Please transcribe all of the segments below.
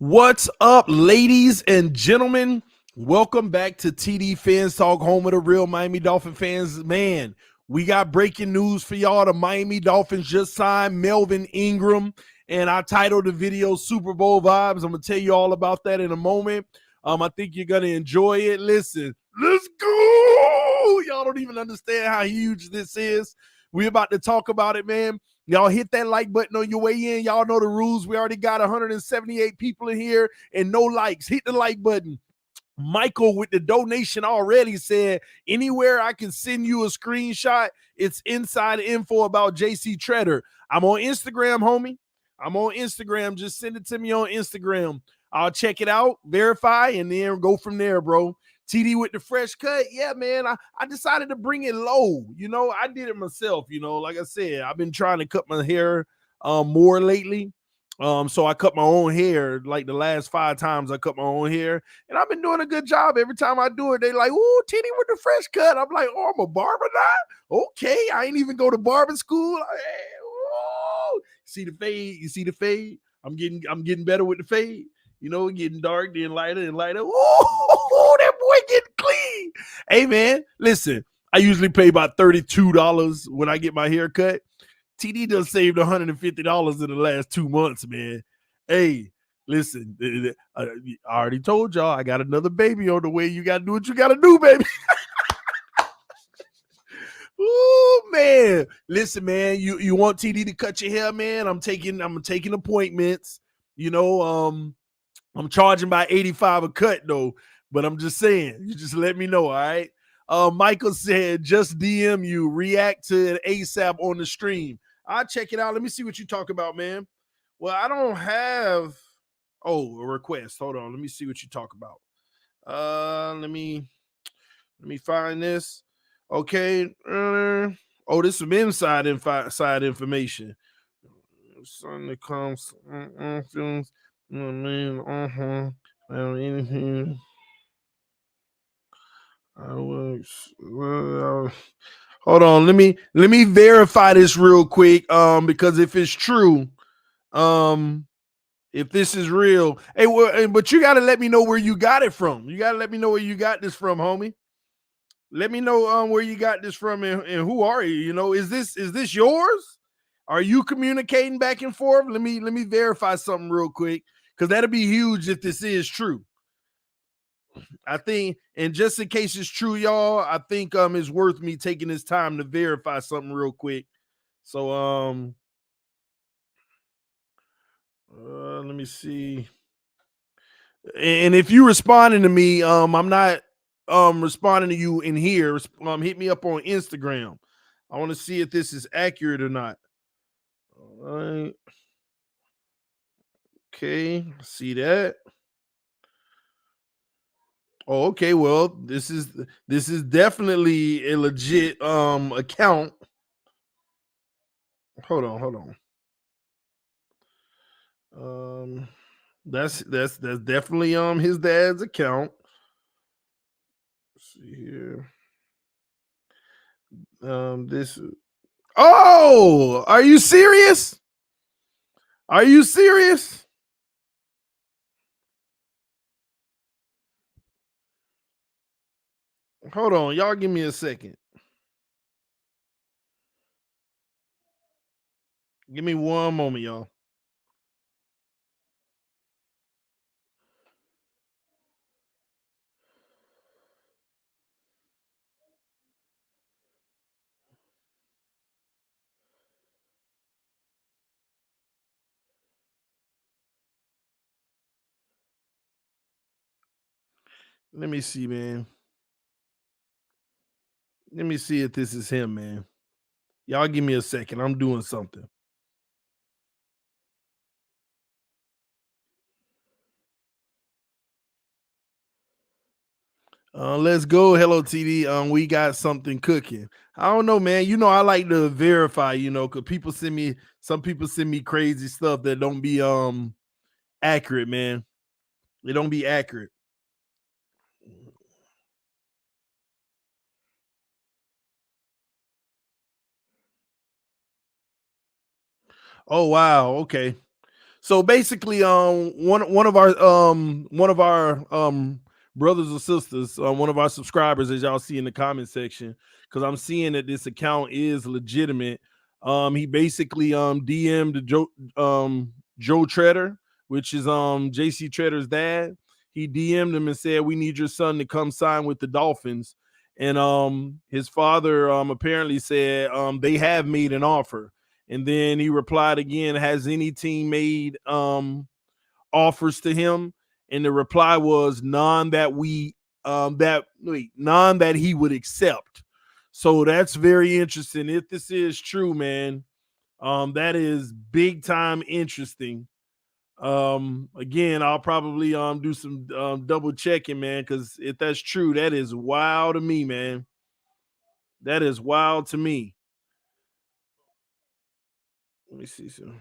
What's up, ladies and gentlemen? Welcome back to TDPHINSTALK, home of the real Miami Dolphin fans. Man, we got breaking news for y'all. The Miami Dolphins just signed Melvin Ingram, and I titled the video Super Bowl Vibes. I'm going to tell you all about that in a moment. I think you're going to enjoy it. Listen, let's go. Y'all don't even understand how huge this is. We're about to talk about it, man. Y'all hit that like button on your way in. Y'all know the rules. We already got 178 people in here and no likes. Hit the like button. Michael with the donation already said, anywhere I can send you a screenshot, it's inside info about JC Treader. I'm on Instagram, homie. I'm on Instagram. Just send it to me on Instagram. I'll check it out, verify, and then go from there, bro. TD with the fresh cut. Yeah, man, I decided to bring it low. You know, I did it myself. You know, like I said, I've been trying to cut my hair more lately. So I cut my own hair like the last 5 times I cut my own hair. And I've been doing a good job. Every time I do it, they like, ooh, TD with the fresh cut. I'm like, oh, I'm a barber now? Okay, I ain't even go to barber school. Hey, see the fade? You see the fade? I'm getting better with the fade. You know, getting dark, then lighter and lighter. Ooh, that boy getting clean. Hey, man, listen, I usually pay about $32 when I get my hair cut. TD done saved $150 in the last 2 months, man. Hey, listen, I already told y'all I got another baby on the way. You got to do what you got to do, baby. Ooh, man. Listen, man, you want TD to cut your hair, man? I'm taking appointments. You know, I'm charging by 85 a cut though, but I'm just saying, you just let me know, all right? Michael said, just DM you, react to it ASAP on the stream. I'll check it out. Let me see what you talk about, man. Well, I don't have a request. Hold on. Let me see what you talk about. Let me find this. Okay. This is some inside information. Something that comes feelings. You know what I mean? Hold on, let me verify this real quick. Because if it's true, if this is real, but you gotta let me know where you got it from. You gotta let me know where you got this from, homie. Let me know where you got this from and who are you? You know, is this yours? Are you communicating back and forth? Let me verify something real quick, because that'll be huge if this is true. I think, and just in case it's true, y'all, I think it's worth me taking this time to verify something real quick. So let me see. And if you responding to me, I'm not responding to you in here. Hit me up on Instagram. I want to see if this is accurate or not. All right. Okay, see that. Oh, okay. Well, this is definitely a legit account. Hold on. That's definitely his dad's account. Let's see here. This. Oh, are you serious? Are you serious? Hold on, y'all. Give me a second. Give me one moment, y'all. Let me see, man. Let me see if this is him, man. Y'all give me a second. I'm doing something. Let's go. Hello, TD. We got something cooking. I don't know, man. You know, I like to verify, you know, because some people send me crazy stuff that don't be accurate, man. They don't be accurate. Oh wow, okay. So basically, one of our brothers or sisters, one of our subscribers, as y'all see in the comment section, because I'm seeing that this account is legitimate. He basically DM'd Joe Treader, which is JC Treader's dad. He DM'd him and said, "We need your son to come sign with the Dolphins." And his father apparently said they have made an offer. And then he replied again, "Has any team made offers to him?" And the reply was none that none that he would accept. So that's very interesting. If this is true, man, that is big time interesting. Again, I'll probably do some double checking, man, because if that's true, that is wild to me, man. That is wild to me. Let me see some.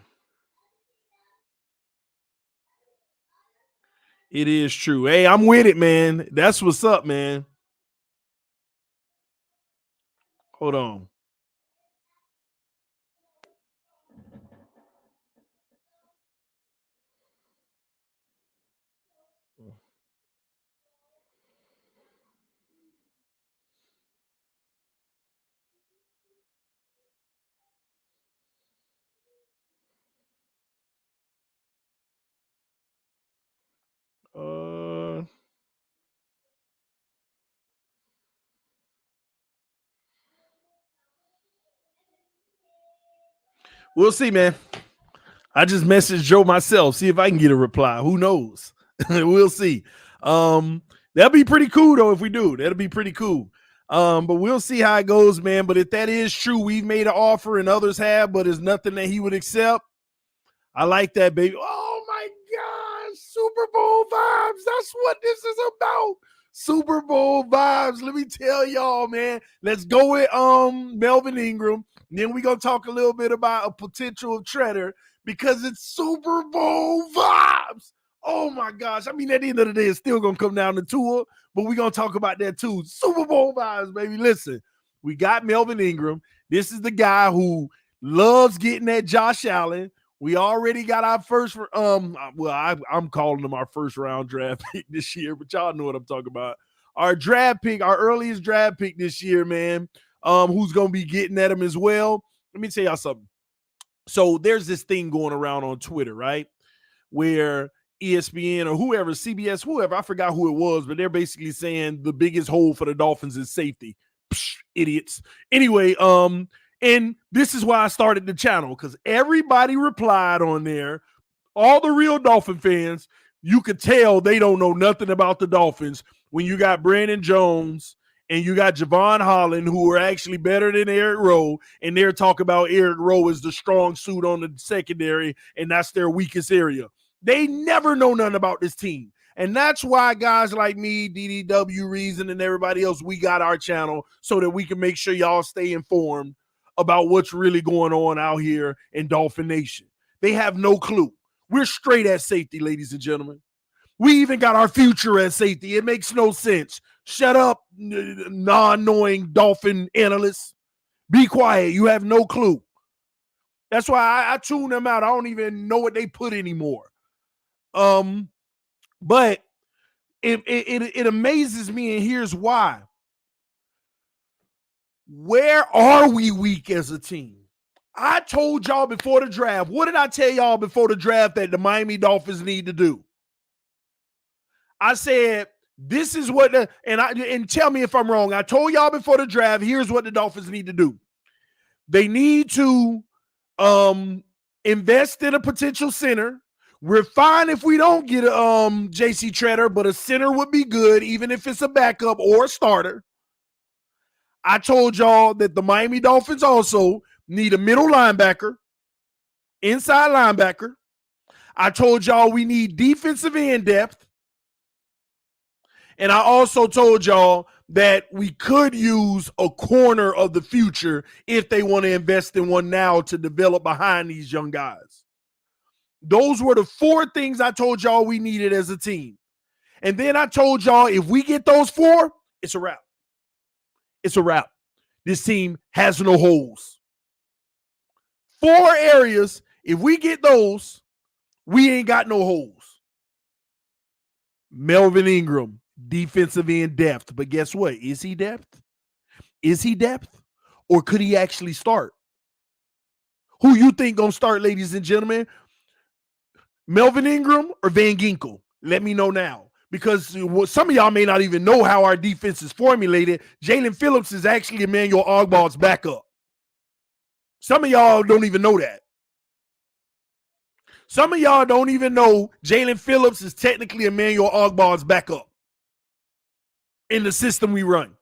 It is true. Hey, I'm with it, man. That's what's up, man. Hold on. Uh, we'll see, man. I just messaged Joe myself, see if I can get a reply. Who knows? We'll see. That'll be pretty cool though if we do. That'll be pretty cool. But we'll see how it goes, man. But if that is true, we've made an offer and others have, but it's nothing that he would accept. I like that, baby. Oh my gosh, Super Bowl vibes. That's what this is about. Super Bowl vibes. Let me tell y'all, man. Let's go with Melvin Ingram. Then we're gonna talk a little bit about a potential Treader because it's Super Bowl vibes. Oh my gosh. I mean, at the end of the day, it's still gonna come down to Tua, but we're gonna talk about that too. Super Bowl vibes, baby. Listen, we got Melvin Ingram. This is the guy who loves getting at Josh Allen. We already got our first I'm calling them our first round draft pick this year, but y'all know what I'm talking about. Our draft pick, our earliest draft pick this year, man. Who's gonna be getting at him as well. Let me tell y'all something. So there's this thing going around on Twitter, right? Where ESPN or whoever, CBS, whoever, I forgot who it was, but they're basically saying the biggest hole for the Dolphins is safety. Psh, idiots. Anyway, and this is why I started the channel, because everybody replied on there. All the real Dolphin fans, you could tell they don't know nothing about the Dolphins when you got Brandon Jones and you got Javon Holland, who are actually better than Eric Rowe, and they're talking about Eric Rowe as the strong suit on the secondary, and that's their weakest area. They never know nothing about this team. And that's why guys like me, DDW Reason, and everybody else, we got our channel so that we can make sure y'all stay informed about what's really going on out here in Dolphin Nation. They have no clue. We're straight at safety, ladies and gentlemen. We even got our future at safety. It makes no sense. Shut up, non-knowing Dolphin analysts. Be quiet. You have no clue. That's why I tune them out. I don't even know what they put anymore. But it amazes me, and here's why. Where are we weak as a team? I told y'all before the draft. What did I tell y'all before the draft that the Miami Dolphins need to do? I said, this is what and tell me if I'm wrong. I told y'all before the draft, here's what the Dolphins need to do. They need to invest in a potential center. We're fine if we don't get a JC Treader, but a center would be good, even if it's a backup or a starter. I told y'all that the Miami Dolphins also need a middle linebacker, inside linebacker. I told y'all we need defensive end depth. And I also told y'all that we could use a corner of the future if they want to invest in one now to develop behind these young guys. Those were the 4 things I told y'all we needed as a team. And then I told y'all if we get those 4, it's a wrap. It's a wrap. This team has no holes. 4 areas, if we get those, We ain't got no holes. Melvin Ingram, defensive end depth. But guess what? Is he depth? Is he depth? Or could he actually start? Who you think gonna start, ladies and gentlemen? Melvin Ingram or Van Ginkel? Let me know now. Because some of y'all may not even know how our defense is formulated. Jalen Phillips is actually Emmanuel Ogbah's backup. Some of y'all don't even know that. Some of y'all don't even know Jalen Phillips is technically Emmanuel Ogbah's backup in the system we run.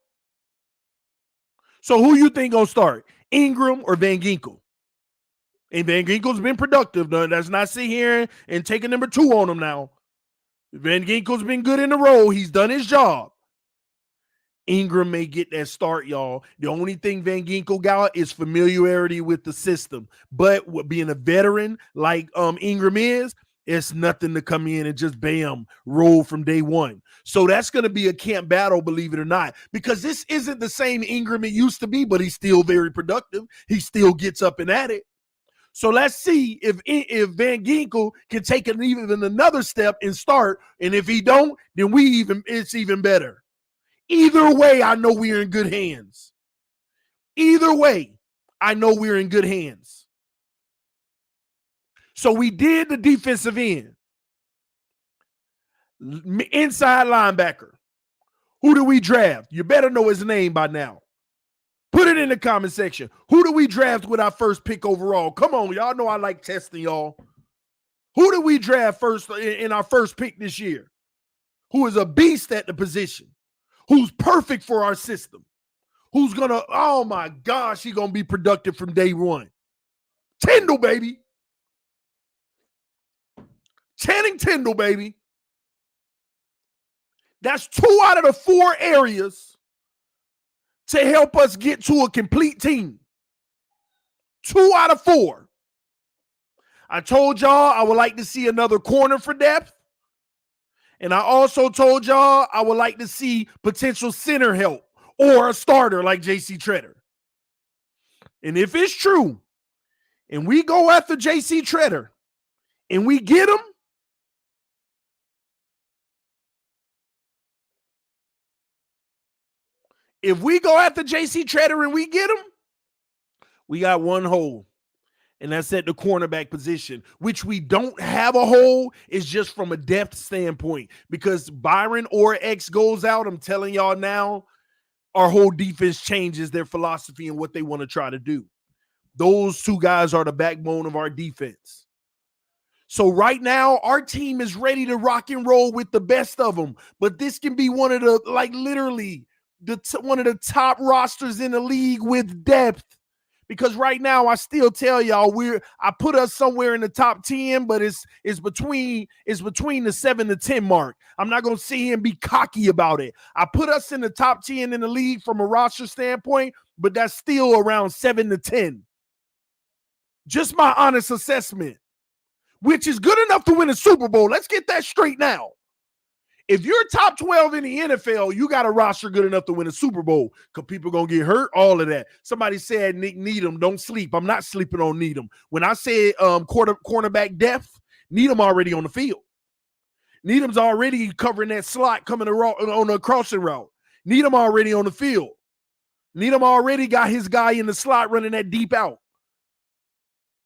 So who you think gonna start? Ingram or Van Ginkel? And Van Ginkel's been productive. Let's not sit here and take a number 2 on him now. Van Ginkel's been good in the role. He's done his job. Ingram may get that start, y'all. The only thing Van Ginkel got is familiarity with the system. But being a veteran like Ingram is, it's nothing to come in and just bam, roll from day one. So that's going to be a camp battle, believe it or not, because this isn't the same Ingram it used to be, but he's still very productive. He still gets up and at it. So let's see if Van Ginkel can take even another step and start. And if he don't, then it's even better. Either way, I know we're in good hands. Either way, I know we're in good hands. So we did the defensive end. Inside linebacker. Who do we draft? You better know his name by now. Put it in the comment section. Who do we draft with our first pick overall? Come on, y'all know I like testing y'all. Who do we draft first in our first pick this year? Who is a beast at the position? Who's perfect for our system? Who's gonna, oh my gosh, he's gonna be productive from day one. Tindall, baby. Channing Tindall, baby. That's 2 out of the 4 areas to help us get to a complete team. 2 out of 4. I told y'all I would like to see another corner for depth. And I also told y'all I would like to see potential center help or a starter like J.C. Tretter. And if it's true, and we go after J.C. Tretter, and we get him, if we go after J.C. Tretter and we get him, we got one hole. And that's at the cornerback position, which we don't have a hole. Is just from a depth standpoint. Because Byron or X goes out, I'm telling y'all now, our whole defense changes their philosophy and what they want to try to do. Those 2 guys are the backbone of our defense. So right now, our team is ready to rock and roll with the best of them. But this can be one of the, like literally, one of the top rosters in the league with depth. Because right now, I still tell y'all I put us somewhere in the top 10, but it's between the 7 to 10 mark. I'm not gonna sit here and be cocky about it. I put us in the top 10 in the league from a roster standpoint, but that's still around 7 to 10. Just my honest assessment, which is good enough to win a Super Bowl. Let's get that straight now. If you're top 12 in the NFL, you got a roster good enough to win a Super Bowl because people going to get hurt, all of that. Somebody said Nick Needham, don't sleep. I'm not sleeping on Needham. When I say cornerback depth, Needham already on the field. Needham's already covering that slot coming on a crossing route. Needham already on the field. Needham already got his guy in the slot running that deep out.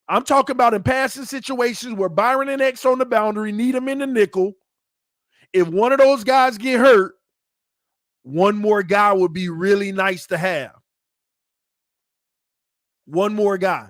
I'm talking about in passing situations where Byron and X on the boundary, Needham in the nickel. If one of those guys get hurt, one more guy would be really nice to have. One more guy.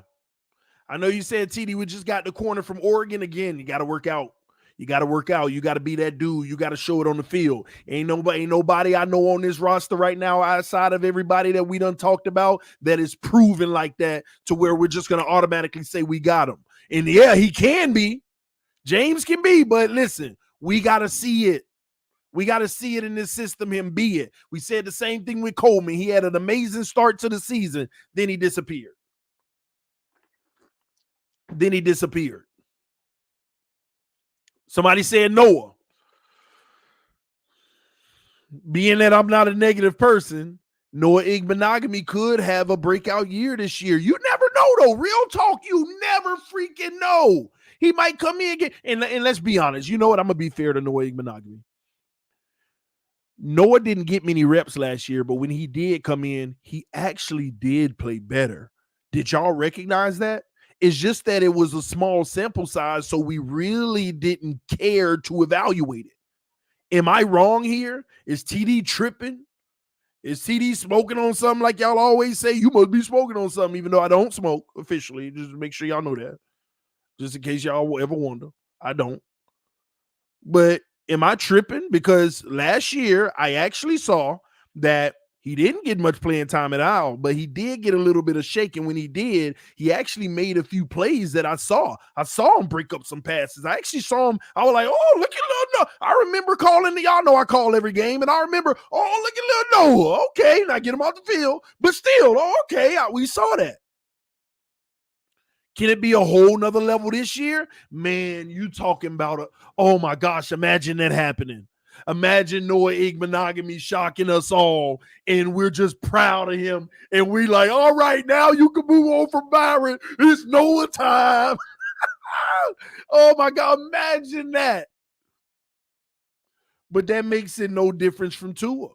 I know you said, TD, we just got the corner from Oregon. Again, you got to work out. You got to work out. You got to be that dude. You got to show it on the field. Ain't nobody I know on this roster right now outside of everybody that we done talked about that is proven like that to where we're just going to automatically say we got him. And yeah, he can be. James can be, but listen, we got to see it. We got to see it in this system, him be it. We said the same thing with Coleman. He had an amazing start to the season. Then he disappeared. Somebody said Noah. Being that I'm not a negative person, Noah Igbenogany could have a breakout year this year. You never know, though. Real talk, you never freaking know. He might come in and let's be honest. You know what? I'm gonna be fair to Noah Monogamy. Noah didn't get many reps last year, but when he did come in, he actually did play better. Did y'all recognize that? It's just that it was a small sample size, so we really didn't care to evaluate it. Am I wrong here? Is TD tripping? Is TD smoking on something like y'all always say? You must be smoking on something, even though I don't smoke officially. Just make sure y'all know that. Just in case y'all will ever wonder. I don't. But am I tripping? Because last year I actually saw that he didn't get much playing time at all, but he did get a little bit of shaking. When he did, he actually made a few plays that I saw. I saw him break up some passes. I actually saw him. I was like, oh, look at little Noah. I remember calling y'all know I call every game, and I remember, oh, look at little Noah. Okay, now get him off the field. But still, okay, we saw that. Can it be a whole nother level this year? Man, you talking about oh my gosh, imagine that happening. Imagine Noah Monogamy shocking us all, and we're just proud of him. And we like, all right, now you can move on from Byron. It's Noah time. Oh my God, imagine that. But that makes it no difference from Tua.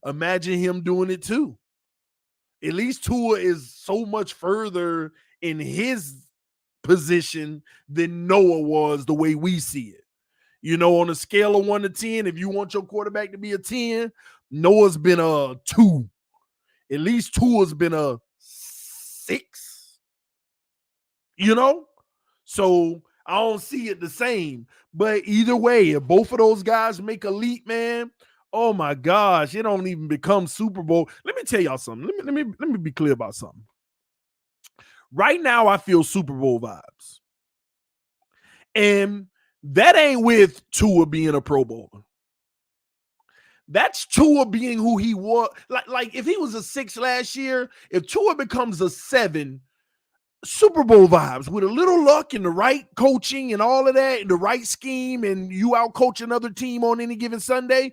Imagine him doing it too. At least Tua is so much further in his position than Noah was the way we see it. You know, on a scale of 1 to 10, if you want your quarterback to be a 10, Noah's been a 2. At least Tua's been a 6. You know? So I don't see it the same. But either way, if both of those guys make a leap, man, oh my gosh, it don't even become Super Bowl. Let me tell y'all something. Let me be clear about something. Right now, I feel Super Bowl vibes. And that ain't with Tua being a Pro Bowler. That's Tua being who he was. Like if he was a 6 last year, if Tua becomes a 7, Super Bowl vibes with a little luck and the right coaching and all of that, and the right scheme, and you out coach another team on any given Sunday,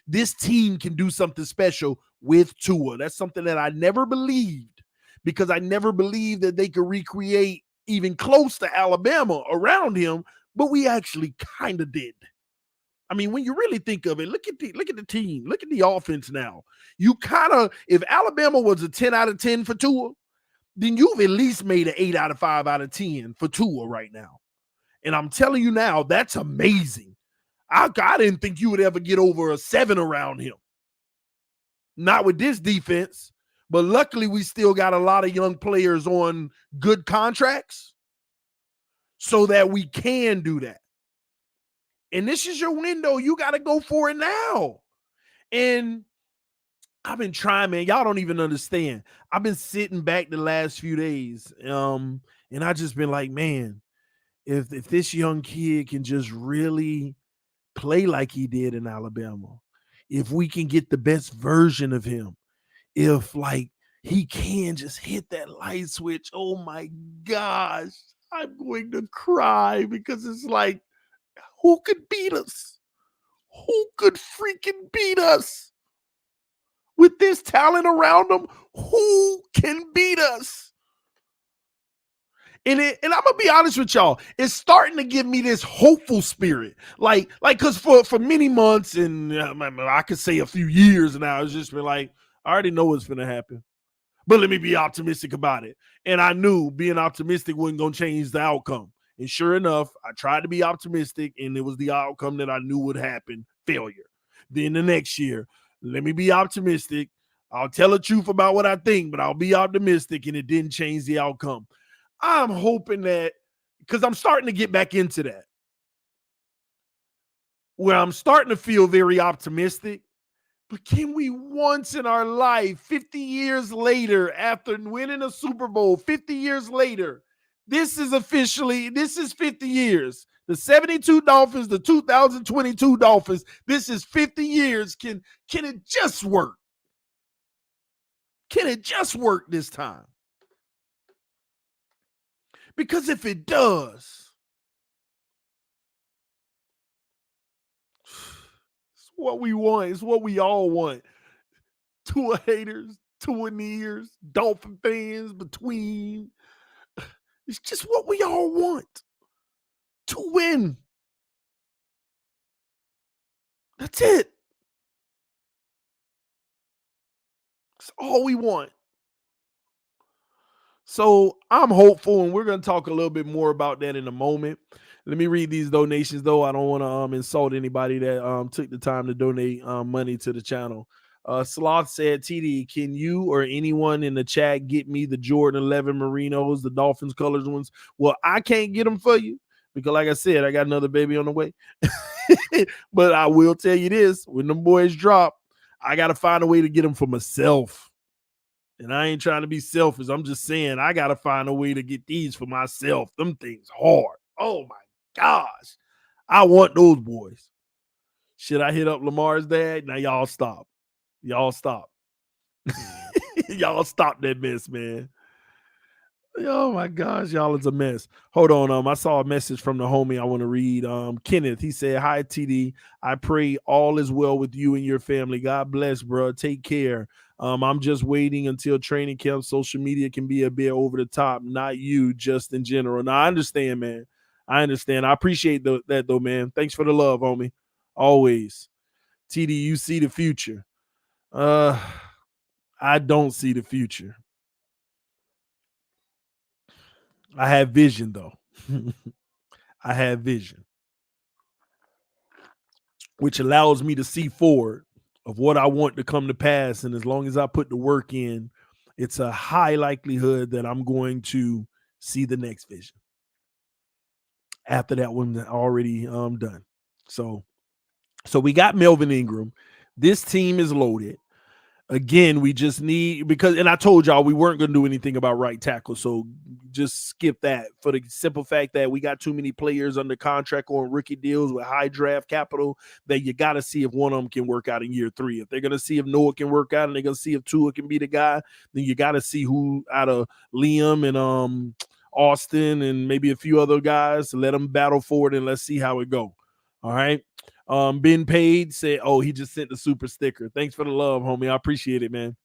this team can do something special with Tua. That's something that I never believed, because I never believed that they could recreate even close to Alabama around him, but we actually kind of did. I mean, when you really think of it, look at the team, look at the offense now. You kind of, if Alabama was a 10 out of 10 for Tua, then you've at least made an 8 out of 5 out of 10 for Tua right now. And I'm telling you now, that's amazing. I didn't think you would ever get over a 7 around him. Not with this defense, but luckily we still got a lot of young players on good contracts so that we can do that. And this is your window. You got to go for it now. And I've been trying, man. Y'all don't even understand. I've been sitting back the last few days, and I just been like, man, if this young kid can just really play like he did in Alabama, if we can get the best version of him, if like he can just hit that light switch, oh my gosh, I'm going to cry, because it's like, who could beat us? Who could freaking beat us? With this talent around them, who can beat us? And I'm gonna be honest with y'all, it's starting to give me this hopeful spirit. Like, because for many months, and I could say a few years now, it's just been like, I already know what's gonna happen, but let me be optimistic about it. And I knew being optimistic wasn't gonna change the outcome. And sure enough, I tried to be optimistic, and it was the outcome that I knew would happen: failure. Then the next year, let me be optimistic. I'll tell the truth about what I think, but I'll be optimistic, and it didn't change the outcome. I'm hoping that, because I'm starting to get back into that, where I'm starting to feel very optimistic. But can we once in our life, 50 years later, after winning a Super Bowl, 50 years later, this is 50 years. The 72 Dolphins, the 2022 Dolphins, this is 50 years. Can it just work? Can it just work this time? Because if it does, it's what we want. It's what we all want. Tua haters, Tua nears, Dolphin fans between. It's just what we all want. to win. That's it. That's all we want. So I'm hopeful, and we're going to talk a little bit more about that in a moment. Let me read these donations, though. I don't want to insult anybody that took the time to donate money to the channel. Sloth said, TD, can you or anyone in the chat get me the Jordan 11 Merinos, the Dolphins colors ones? Well, I can't get them for you because, like I said, I got another baby on the way. But I will tell you this, when them boys drop, I got to find a way to get them for myself. And I ain't trying to be selfish. I'm just saying I got to find a way to get these for myself. Them things hard. Oh, my gosh. I want those boys. Should I hit up Lamar's dad? Now, y'all stop. Y'all stop. Y'all stop that mess, man. Oh my gosh, y'all is a mess. Hold on. I saw a message from the homie I want to read. Kenneth, he said, hi, TD. I pray all is well with you and your family. God bless, bro. Take care. I'm just waiting until training camp. Social media can be a bit over the top. Not you, just in general. Now, I understand, man. I understand. I appreciate that, though, man. Thanks for the love, homie. Always. TD, you see the future. I don't see the future. I have vision, though. I have vision, which allows me to see forward of what I want to come to pass. And as long as I put the work in, it's a high likelihood that I'm going to see the next vision after that one already done. So we got Melvin Ingram. This team is loaded. Again, we just need, because, and I told y'all we weren't going to do anything about right tackle, so just skip that for the simple fact that we got too many players under contract on rookie deals with high draft capital that you got to see if one of them can work out in year 3. If they're going to see if Noah can work out and they're going to see if Tua can be the guy, then you got to see who out of Liam and Austin and maybe a few other guys, let them battle forward and let's see how it go. All right. Been paid said, oh, he just sent the super sticker. Thanks for the love, homie. I appreciate it, man.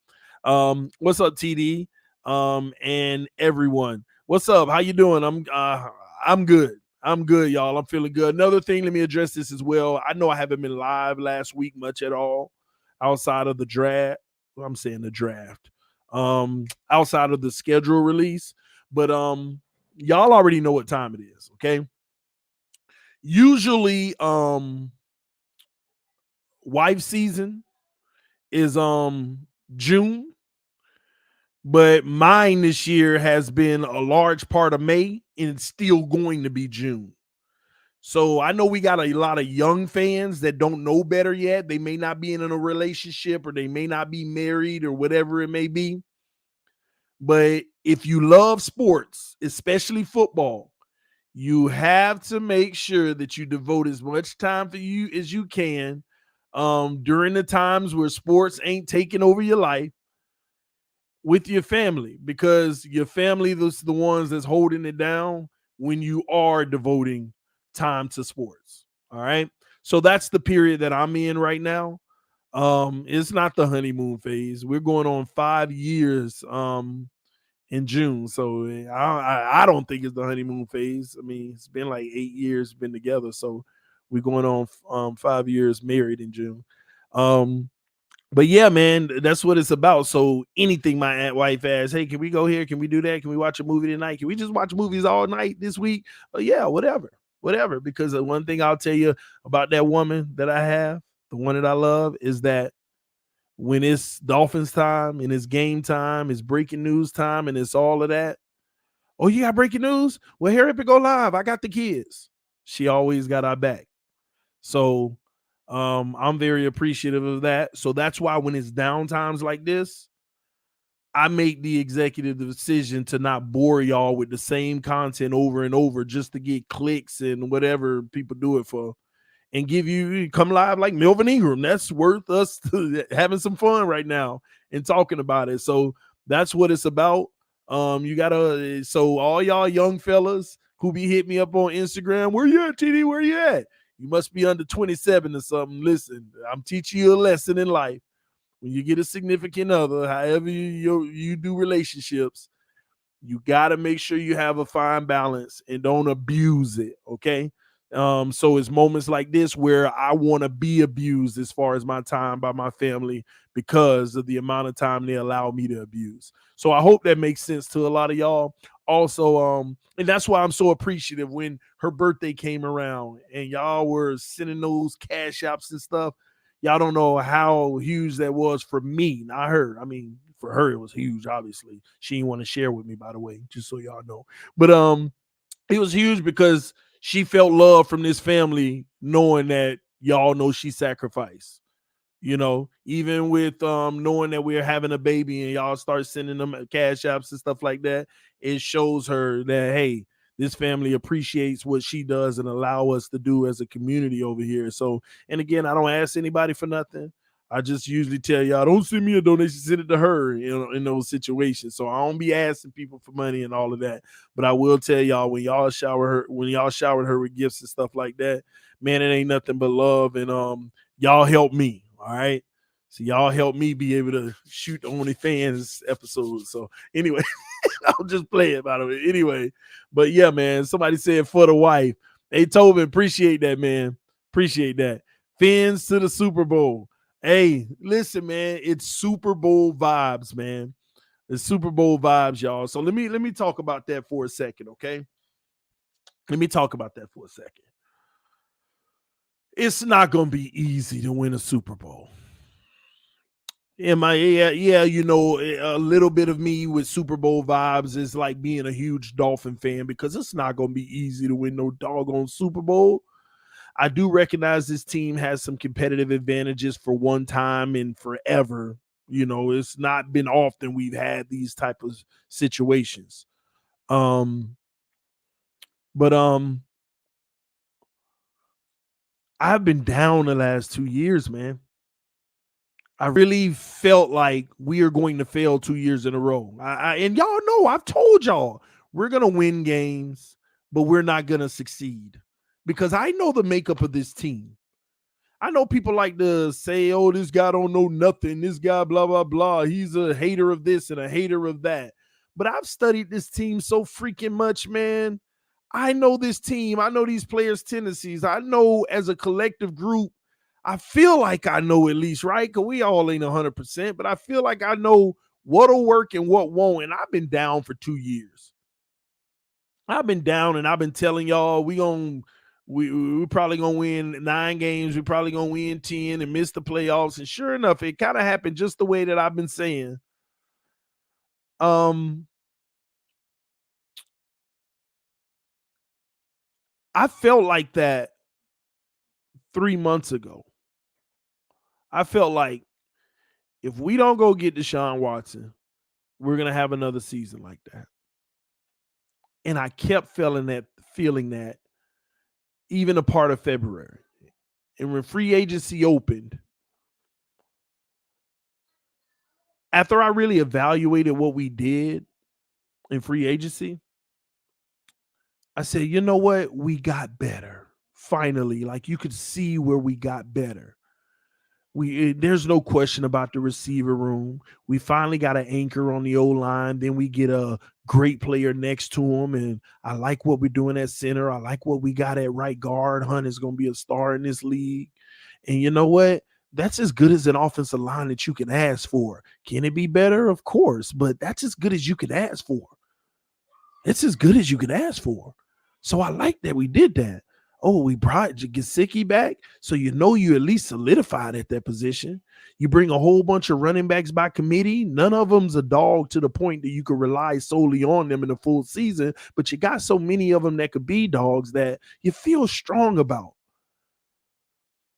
What's up, TD? And everyone, what's up? How you doing? I'm good. I'm good, y'all. I'm feeling good. Another thing, let me address this as well. I know I haven't been live last week much at all outside of the draft. Well, I'm saying the draft. Outside of the schedule release, but y'all already know what time it is, okay? Usually wife season is June, but mine this year has been a large part of May and it's still going to be June. So I know we got a lot of young fans that don't know better yet. They may not be in a relationship or they may not be married or whatever it may be. But if you love sports, especially football, you have to make sure that you devote as much time for you as you can during the times where sports ain't taking over your life with your family, because your family is the ones that's holding it down when you are devoting time to sports. All right. So that's the period that I'm in right now. It's not the honeymoon phase. We're going on 5 years in June. So I don't think it's the honeymoon phase. I mean, it's been like 8 years been together. So we're going on 5 years married in June. But yeah, man, that's what it's about. So anything my wife asks, hey, can we go here? Can we do that? Can we watch a movie tonight? Can we just watch movies all night this week? Oh, yeah, whatever. Because the one thing I'll tell you about that woman that I have, the one that I love, is that when it's Dolphins time and it's game time, it's breaking news time, and it's all of that. Oh, you got breaking news? Well, hurry up and go live. I got the kids. She always got our back. So I'm very appreciative of that. So that's why when it's down times like this, I make the executive decision to not bore y'all with the same content over and over just to get clicks and whatever people do it for, and give you come live like Melvin Ingram. That's worth us having some fun right now and talking about it. So that's what it's about. You gotta, so all y'all young fellas who be hitting me up on Instagram, where you at, TD? Where you at? You must be under 27 or something. Listen, I'm teaching you a lesson in life. When you get a significant other, however you do relationships, You got to make sure you have a fine balance and don't abuse it. Okay. So it's moments like this where I want to be abused as far as my time by my family because of the amount of time they allow me to abuse. So I hope that makes sense to a lot of y'all. Also, and that's why I'm so appreciative when her birthday came around and y'all were sending those cash apps and stuff. Y'all don't know how huge that was for me, not her. I mean, for her, it was huge, obviously. She didn't want to share with me, by the way, just so y'all know. But it was huge because she felt love from this family, knowing that y'all know she sacrificed. You know, even with knowing that we're having a baby and y'all start sending them cash apps and stuff like that, it shows her that, hey, this family appreciates what she does and allow us to do as a community over here. So, and again, I don't ask anybody for nothing. I just usually tell y'all, don't send me a donation, send it to her, you know, in those situations. So I don't be asking people for money and all of that. But I will tell y'all, when y'all showered her with gifts and stuff like that, man, it ain't nothing but love. And y'all help me. All right. So y'all help me be able to shoot the OnlyFans episode. So anyway, I'll just play it by the way. Anyway, but yeah, man, somebody said for the wife. Hey, Tobin, appreciate that, man. Appreciate that. Fins to the Super Bowl. Hey, listen, man, it's Super Bowl vibes, man. It's Super Bowl vibes, y'all. So let me talk about that for a second, okay? Let me talk about that for a second. It's not gonna be easy to win a Super Bowl. Yeah, you know, a little bit of me with Super Bowl vibes is like being a huge Dolphin fan because it's not going to be easy to win no doggone Super Bowl. I do recognize this team has some competitive advantages for one time and forever. You know, it's not been often we've had these type of situations. Um, but I've been down the last 2 years, man. I really felt like we are going to fail 2 years in a row. And y'all know I've told y'all we're going to win games, but we're not going to succeed because I know the makeup of this team. I know people like to say, oh, this guy don't know nothing. This guy, blah, blah, blah. He's a hater of this and a hater of that. But I've studied this team so freaking much, man. I know this team. I know these players' tendencies. I know as a collective group, I feel like I know at least, right? Because we all ain't 100%, but I feel like I know what'll work and what won't. And I've been down for 2 years. I've been down and I've been telling y'all we probably gonna win 9 games. We probably gonna win 10 and miss the playoffs. And sure enough, it kind of happened just the way that I've been saying. I felt like that 3 months ago. I felt like if we don't go get Deshaun Watson, we're gonna have another season like that. And I kept feeling that even a part of February. And when free agency opened, after I really evaluated what we did in free agency, I said, you know what? We got better. Finally, like you could see where we got better. There's no question about the receiver room. We finally got an anchor on the O-line. Then we get a great player next to him. And I like what we're doing at center. I like what we got at right guard. Hunt is going to be a star in this league. And you know what? That's as good as an offensive line that you can ask for. Can it be better? Of course. But that's as good as you can ask for. It's as good as you can ask for. So I like that we did that. Oh, we brought Gesicki back, so you know you at least solidified at that position. You bring a whole bunch of running backs by committee. None of them's a dog to the point that you could rely solely on them in a full season, but you got so many of them that could be dogs that you feel strong about.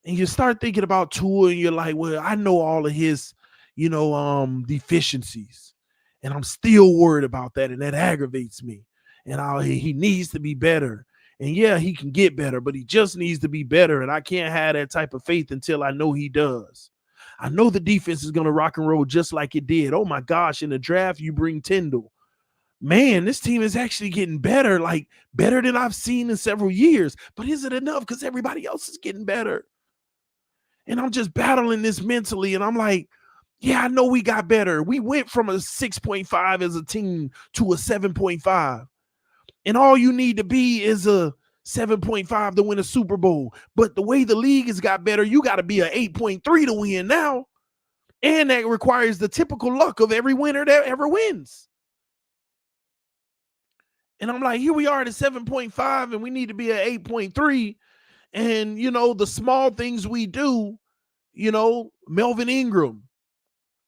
And you start thinking about Tua, and you're like, well, I know all of his, deficiencies, and I'm still worried about that, and that aggravates me. And he needs to be better. And yeah, he can get better, but he just needs to be better. And I can't have that type of faith until I know he does. I know the defense is going to rock and roll just like it did. Oh my gosh, in the draft, you bring Tyndall. Man, this team is actually getting better, like better than I've seen in several years. But is it enough? Because everybody else is getting better. And I'm just battling this mentally. And I'm like, Yeah, I know we got better. We went from a 6.5 as a team to a 7.5. And all you need to be is a 7.5 to win a Super Bowl. But the way the league has got better, you got to be a 8.3 to win now. And that requires the typical luck of every winner that ever wins. And I'm like, here we are at a 7.5 and we need to be at 8.3. And, you know, the small things we do, you know, Melvin Ingram,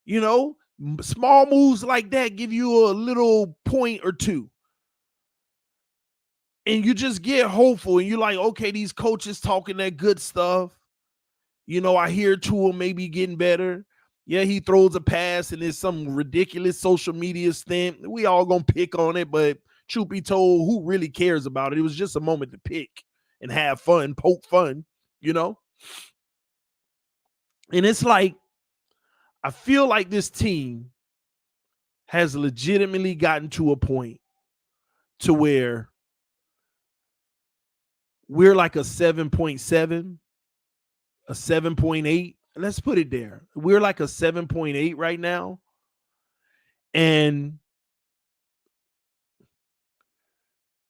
you know, small moves like that give you a little point or two. And you just get hopeful and you're like, okay, these coaches talking that good stuff. You know, I hear Tua maybe getting better. Yeah, he throws a pass and it's some ridiculous social media stint. We all gonna pick on it, but truth be told, who really cares about it? It was just a moment to pick and have fun, poke fun, you know? And it's like, I feel like this team has legitimately gotten to a point to where we're like a 7.7, a 7.8. Let's put it there. We're like a 7.8 right now. And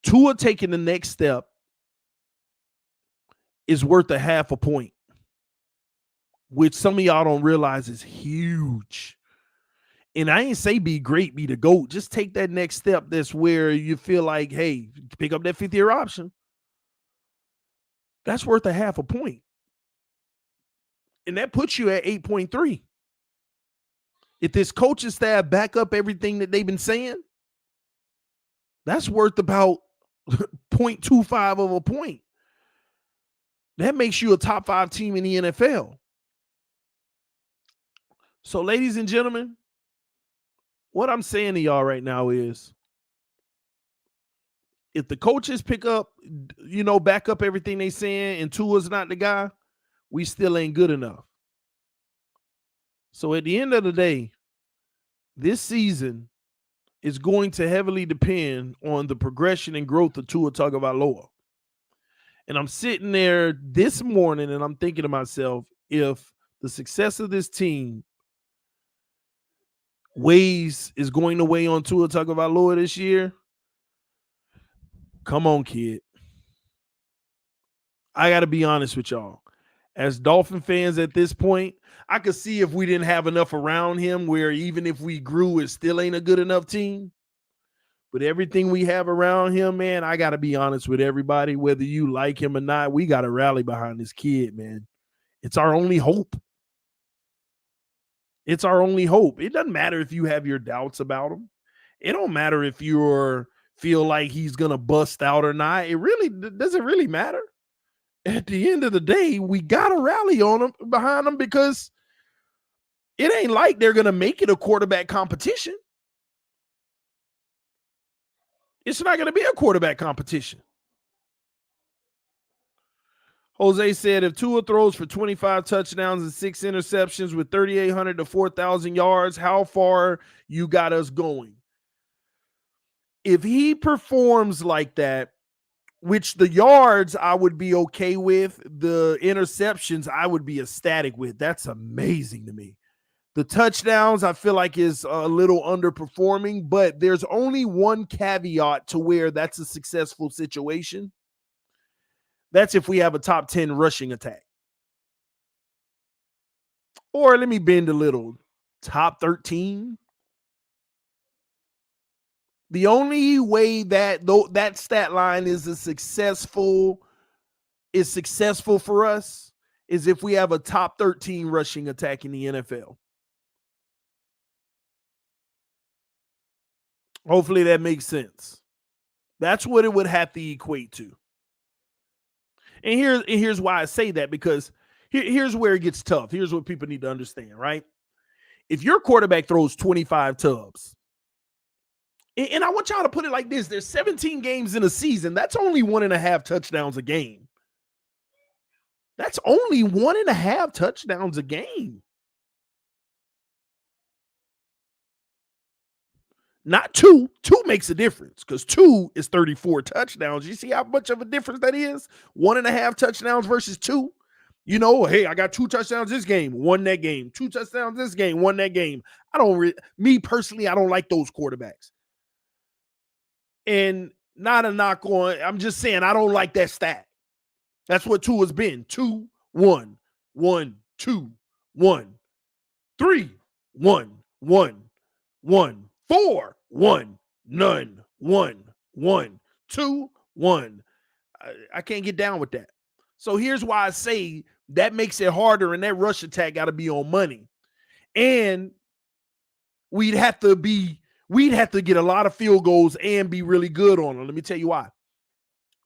Tua taking the next step is worth a half a point, which some of y'all don't realize is huge. And I ain't say be great, be the GOAT. Just take that next step that's where you feel like, hey, pick up that fifth-year option. That's worth a half a point. And that puts you at 8.3. If this coaching staff back up everything that they've been saying, that's worth about 0.25 of a point. That makes you a top 5 team in the NFL. So, ladies and gentlemen, what I'm saying to y'all right now is, if the coaches pick up, you know, back up everything they saying and Tua's not the guy, we still ain't good enough. So at the end of the day, this season is going to heavily depend on the progression and growth of Tua Tagovailoa. And I'm sitting there this morning and I'm thinking to myself, if the success of this team is going to weigh on Tua Tagovailoa this year, come on, kid. I got to be honest with y'all. As Dolphin fans at this point, I could see if we didn't have enough around him where even if we grew, it still ain't a good enough team. But everything we have around him, man, I got to be honest with everybody, whether you like him or not, we got to rally behind this kid, man. It's our only hope. It's our only hope. It doesn't matter if you have your doubts about him. It don't matter if you feel like he's going to bust out or not. It really doesn't really matter. At the end of the day, we got to rally on him, behind him, because it ain't like they're going to make it a quarterback competition. It's not going to be a quarterback competition. Jose said, if Tua throws for 25 touchdowns and 6 interceptions with 3,800 to 4,000 yards, how far you got us going? If he performs like that, which the yards I would be okay with, the interceptions I would be ecstatic with. That's amazing to me. The touchdowns I feel like is a little underperforming, but there's only one caveat to where that's a successful situation. That's if we have a top 10 rushing attack. Or let me bend a little. Top 13. The only way that stat line is successful for us is if we have a top 13 rushing attack in the NFL. Hopefully that makes sense. That's what it would have to equate to. And here's why I say that, because here's where it gets tough. Here's what people need to understand, right? If your quarterback throws 25 tubs, and I want y'all to put it like this, there's 17 games in a season. That's only 1.5 touchdowns a game. That's only 1.5 touchdowns a game. Not 2. 2 makes a difference because 2 is 34 touchdowns. You see how much of a difference that is? 1.5 touchdowns versus 2. You know, hey, I got 2 touchdowns this game, won that game. 2 touchdowns this game, won that game. Me personally, I don't like those quarterbacks. And not a knock on, I'm just saying I don't like that stat. That's what Tua's been. 2, 1, 1, 2, 1, 3, 1, 1, 1, 4, 1, none, 1, 1, 2, 1. I can't get down with that. So here's why I say that makes it harder, and that rush attack got to be on money. And we'd have to get a lot of field goals and be really good on them. Let me tell you why.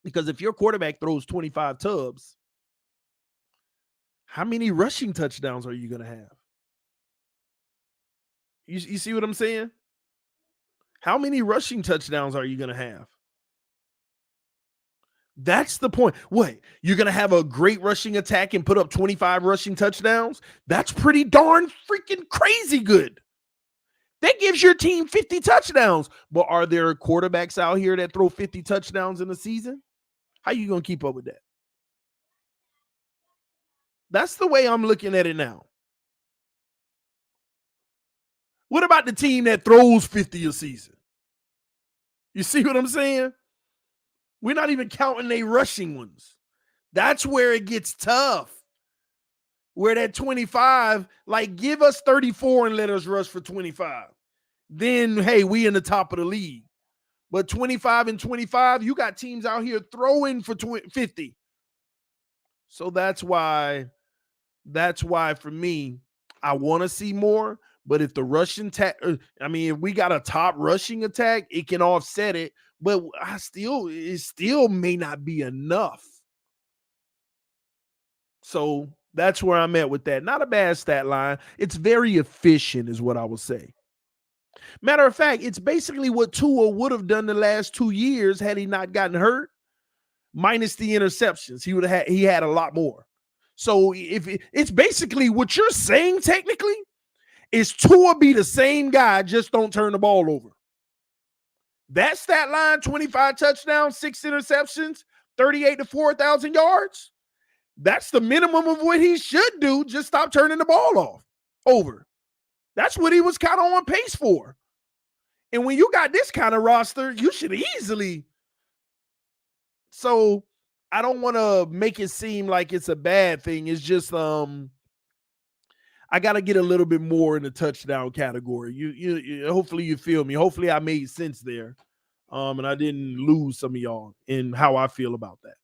Because if your quarterback throws 25 tubs, how many rushing touchdowns are you going to have? You see what I'm saying? How many rushing touchdowns are you going to have? That's the point. What? You're going to have a great rushing attack and put up 25 rushing touchdowns? That's pretty darn freaking crazy good. That gives your team 50 touchdowns. But are there quarterbacks out here that throw 50 touchdowns in a season? How you going to keep up with that? That's the way I'm looking at it now. What about the team that throws 50 a season? You see what I'm saying? We're not even counting they rushing ones. That's where it gets tough. Where that 25, like give us 34 and let us rush for 25. Then, hey, we in the top of the league. But 25 and 25, you got teams out here throwing for 50. So that's why for me, I want to see more. But if the rushing attack, if we got a top rushing attack, it can offset it. But it still may not be enough. So that's where I'm at with that. Not a bad stat line. It's very efficient is what I would say. Matter of fact, it's basically what Tua would have done the last 2 years had he not gotten hurt, minus the interceptions. He had a lot more. So if it's basically what you're saying technically is Tua be the same guy, just don't turn the ball over. That stat line, 25 touchdowns, 6 interceptions, 38 to 4,000 yards. That's the minimum of what he should do. Just stop turning the ball over. That's what he was kind of on pace for. And when you got this kind of roster, you should easily. So I don't want to make it seem like it's a bad thing. It's just I got to get a little bit more in the touchdown category. You hopefully you feel me. Hopefully I made sense there. And I didn't lose some of y'all in how I feel about that.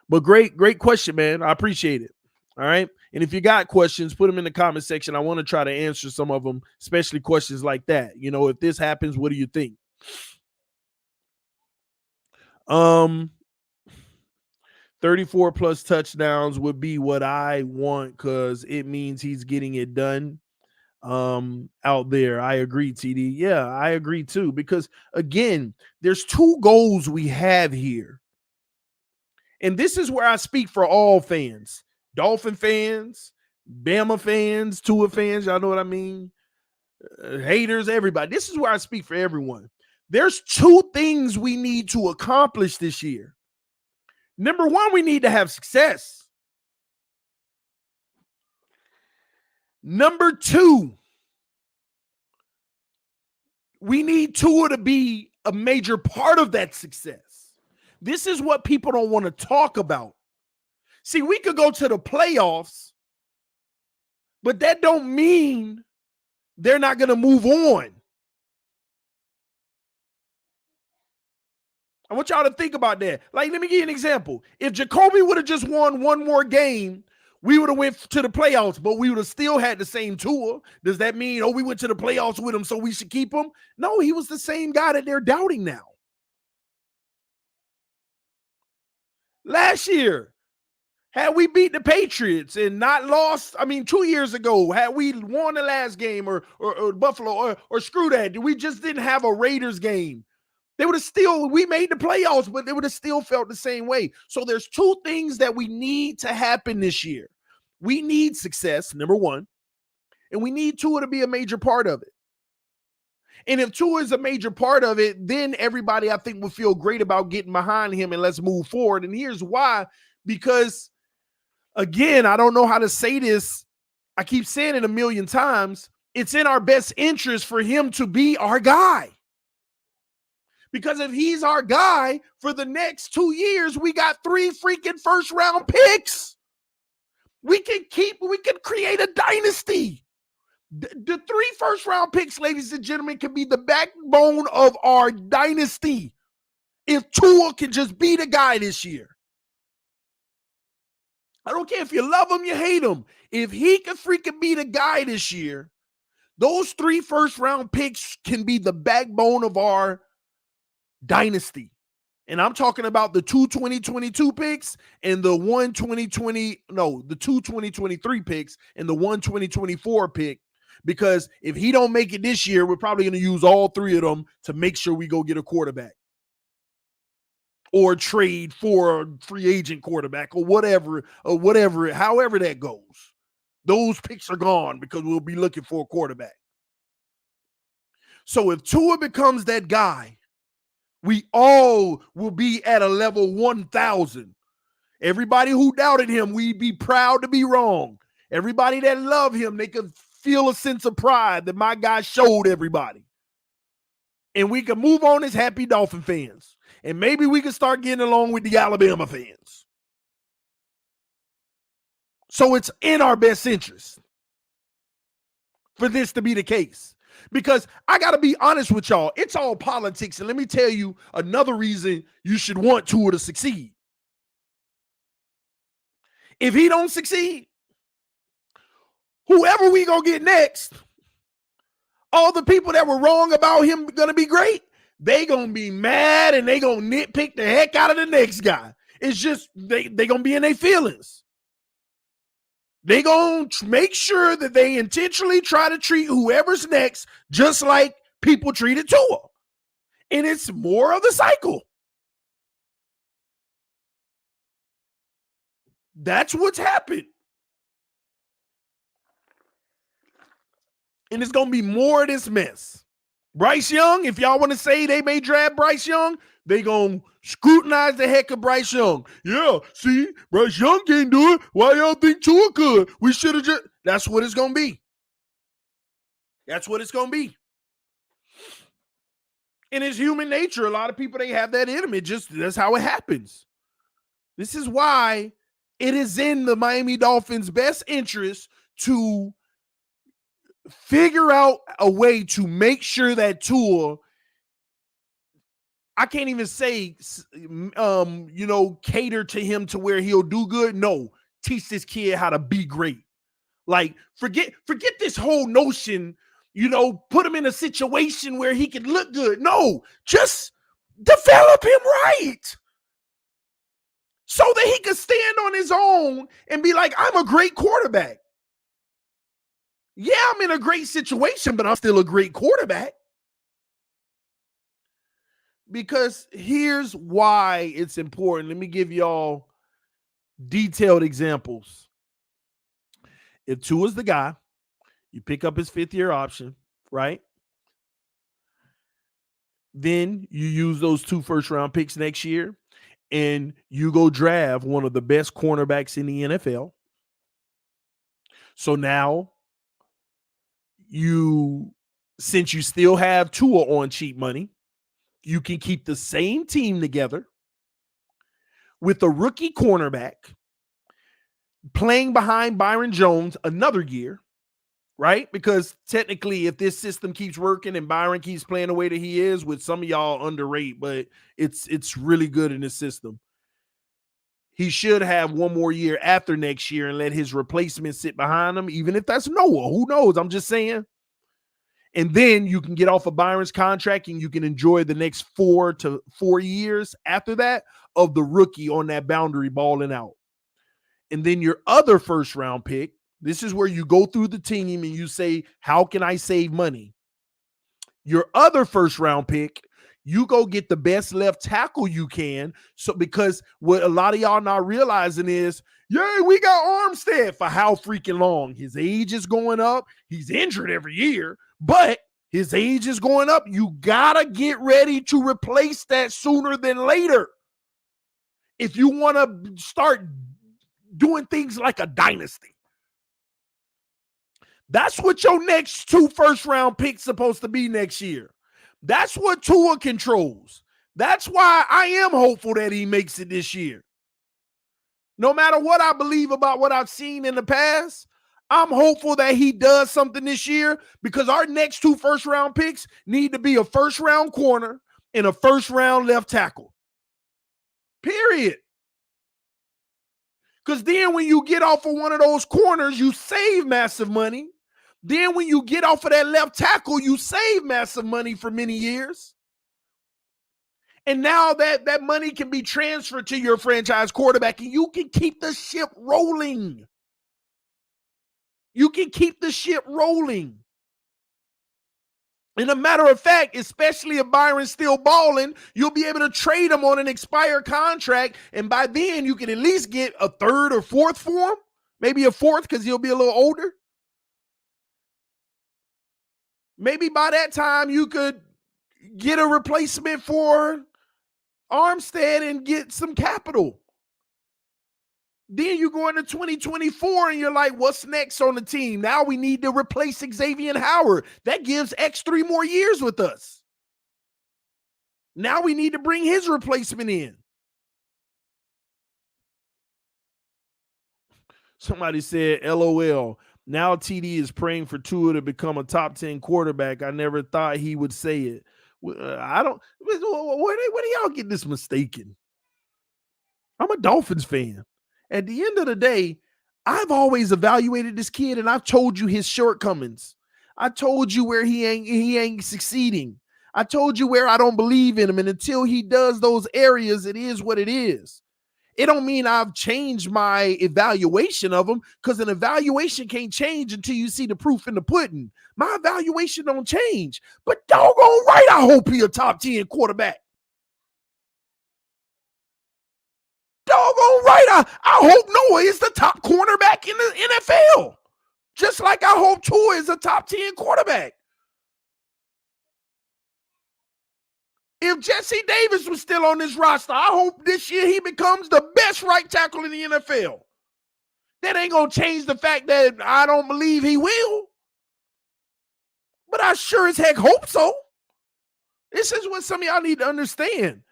But great question, man. I appreciate it. All right. And if you got questions, put them in the comment section. I want to try to answer some of them, especially questions like that. You know, if this happens, what do you think? 34 plus touchdowns would be what I want because it means he's getting it done out there. I agree, TD. Yeah, I agree too. Because again, there's 2 goals we have here. And this is where I speak for all fans. Dolphin fans, Bama fans, Tua fans, y'all know what I mean? Haters, everybody. This is where I speak for everyone. There's 2 things we need to accomplish this year. Number 1, we need to have success. Number 2, we need Tua to be a major part of that success. This is what people don't want to talk about. See, we could go to the playoffs, but that don't mean they're not going to move on. I want y'all to think about that. Like, let me give you an example. If Jacoby would have just won 1 more game, we would have went to the playoffs, but we would have still had the same Tua. Does that mean, we went to the playoffs with him, so we should keep him? No, he was the same guy that they're doubting now. Last year, had we beat the Patriots and not lost, 2 years ago, had we won the last game or Buffalo or screw that, we just didn't have a Raiders game. They would have we made the playoffs, but they would have still felt the same way. So there's 2 things that we need to happen this year. We need success, number 1, and we need Tua to be a major part of it. And if Tua is a major part of it, then everybody, I think, will feel great about getting behind him and let's move forward. And here's why, because Again, I don't know how to say this. I keep saying it a million times. It's in our best interest for him to be our guy. Because if he's our guy for the next 2 years, we got 3 freaking first-round picks. We can create a dynasty. The 3 first-round picks, ladies and gentlemen, can be the backbone of our dynasty. If Tua can just be the guy this year. I don't care if you love him, you hate him. If he can freaking be the guy this year, those 3 first-round picks can be the backbone of our dynasty. And I'm talking about the 2 2022 picks and the 1 2020, no, the 2 2023 picks and the 1 2024 pick. Because if he don't make it this year, we're probably going to use all 3 of them to make sure we go get a quarterback. Or trade for a free agent quarterback or whatever, however that goes. Those picks are gone because we'll be looking for a quarterback. So if Tua becomes that guy, we all will be at a level 1,000. Everybody who doubted him, we'd be proud to be wrong. Everybody that loved him, they could feel a sense of pride that my guy showed everybody. And we can move on as happy Dolphin fans. And maybe we can start getting along with the Alabama fans. So it's in our best interest for this to be the case. Because I got to be honest with y'all, it's all politics. And let me tell you another reason you should want Tua to succeed. If he don't succeed, whoever we gonna get next, all the people that were wrong about him gonna be great, they gonna be mad and they gonna nitpick the heck out of the next guy. It's just they gonna be in their feelings. They gonna make sure that they intentionally try to treat whoever's next just like people treated Tua. And it's more of the cycle. That's what's happened. And it's gonna be more of this mess. Bryce Young, if y'all want to say they may draft Bryce Young, they going to scrutinize the heck of Bryce Young. Yeah, see, Bryce Young can't do it. Why y'all think Tua could? We should have just. That's what it's going to be. That's what it's going to be. And it's human nature. A lot of people, they have that in them. That's how it happens. This is why it is in the Miami Dolphins' best interest to figure out a way to make sure that Tua, I can't even say, cater to him to where he'll do good. No, teach this kid how to be great. Like, forget this whole notion, put him in a situation where he can look good. No, just develop him right so that he can stand on his own and be like, I'm a great quarterback. Yeah, I'm in a great situation, but I'm still a great quarterback. Because here's why it's important. Let me give y'all detailed examples. If Tua's the guy, you pick up his 5th-year option, right? Then you use those 2 first-round picks next year, and you go draft one of the best cornerbacks in the NFL. So now, since you still have Tua on cheap money, you can keep the same team together with a rookie cornerback playing behind Byron Jones another year, right? Because technically, if this system keeps working and Byron keeps playing the way that he is, with some of y'all underrate, but it's really good in this system. He should have one more year after next year and let his replacement sit behind him, even if that's Noah. Who knows? I'm just saying. And then you can get off of Byron's contract and you can enjoy the next 4 to 4 years after that of the rookie on that boundary balling out. And then your other first-round pick, this is where you go through the team and you say, how can I save money? Your other first-round pick, you go get the best left tackle you can. So because what a lot of y'all not realizing is, yeah, we got Armstead for how freaking long? His age is going up. He's injured every year, but his age is going up. You got to get ready to replace that sooner than later. If you want to start doing things like a dynasty. That's what your next 2 first-round picks supposed to be next year. That's what Tua controls. That's why I am hopeful that he makes it this year. No matter what I believe about what I've seen in the past, I'm hopeful that he does something this year, because our next 2 first-round picks need to be a first-round corner and a first-round left tackle. Period. Because then when you get off of one of those corners, you save massive money. Then when you get off of that left tackle, you save massive money for many years. And now that money can be transferred to your franchise quarterback, and you can keep the ship rolling. You can keep the ship rolling. And a matter of fact, especially if Byron's still balling, you'll be able to trade him on an expired contract, and by then you can at least get a 3rd or 4th for him. Maybe a 4th because he'll be a little older. Maybe by that time you could get a replacement for Armstead and get some capital. Then you go into 2024 and you're like, what's next on the team? Now we need to replace Xavier Howard. That gives X 3 more years with us. Now we need to bring his replacement in. Somebody said, LOL. Now TD is praying for Tua to become a top 10 quarterback. I never thought he would say it. I don't. Where do y'all get this mistaken? I'm a Dolphins fan. At the end of the day, I've always evaluated this kid, and I've told you his shortcomings. I told you where he ain't succeeding. I told you where I don't believe in him, and until he does those areas, it is what it is. It don't mean I've changed my evaluation of him, because an evaluation can't change until you see the proof in the pudding. My evaluation don't change, but doggone right, I hope he a top 10 quarterback. Doggone right, I hope Noah is the top cornerback in the NFL. Just like I hope Tua is a top 10 quarterback. If Jesse Davis was still on this roster, I hope this year he becomes the best right tackle in the NFL. That ain't going to change the fact that I don't believe he will. But I sure as heck hope so. This is what some of y'all need to understand.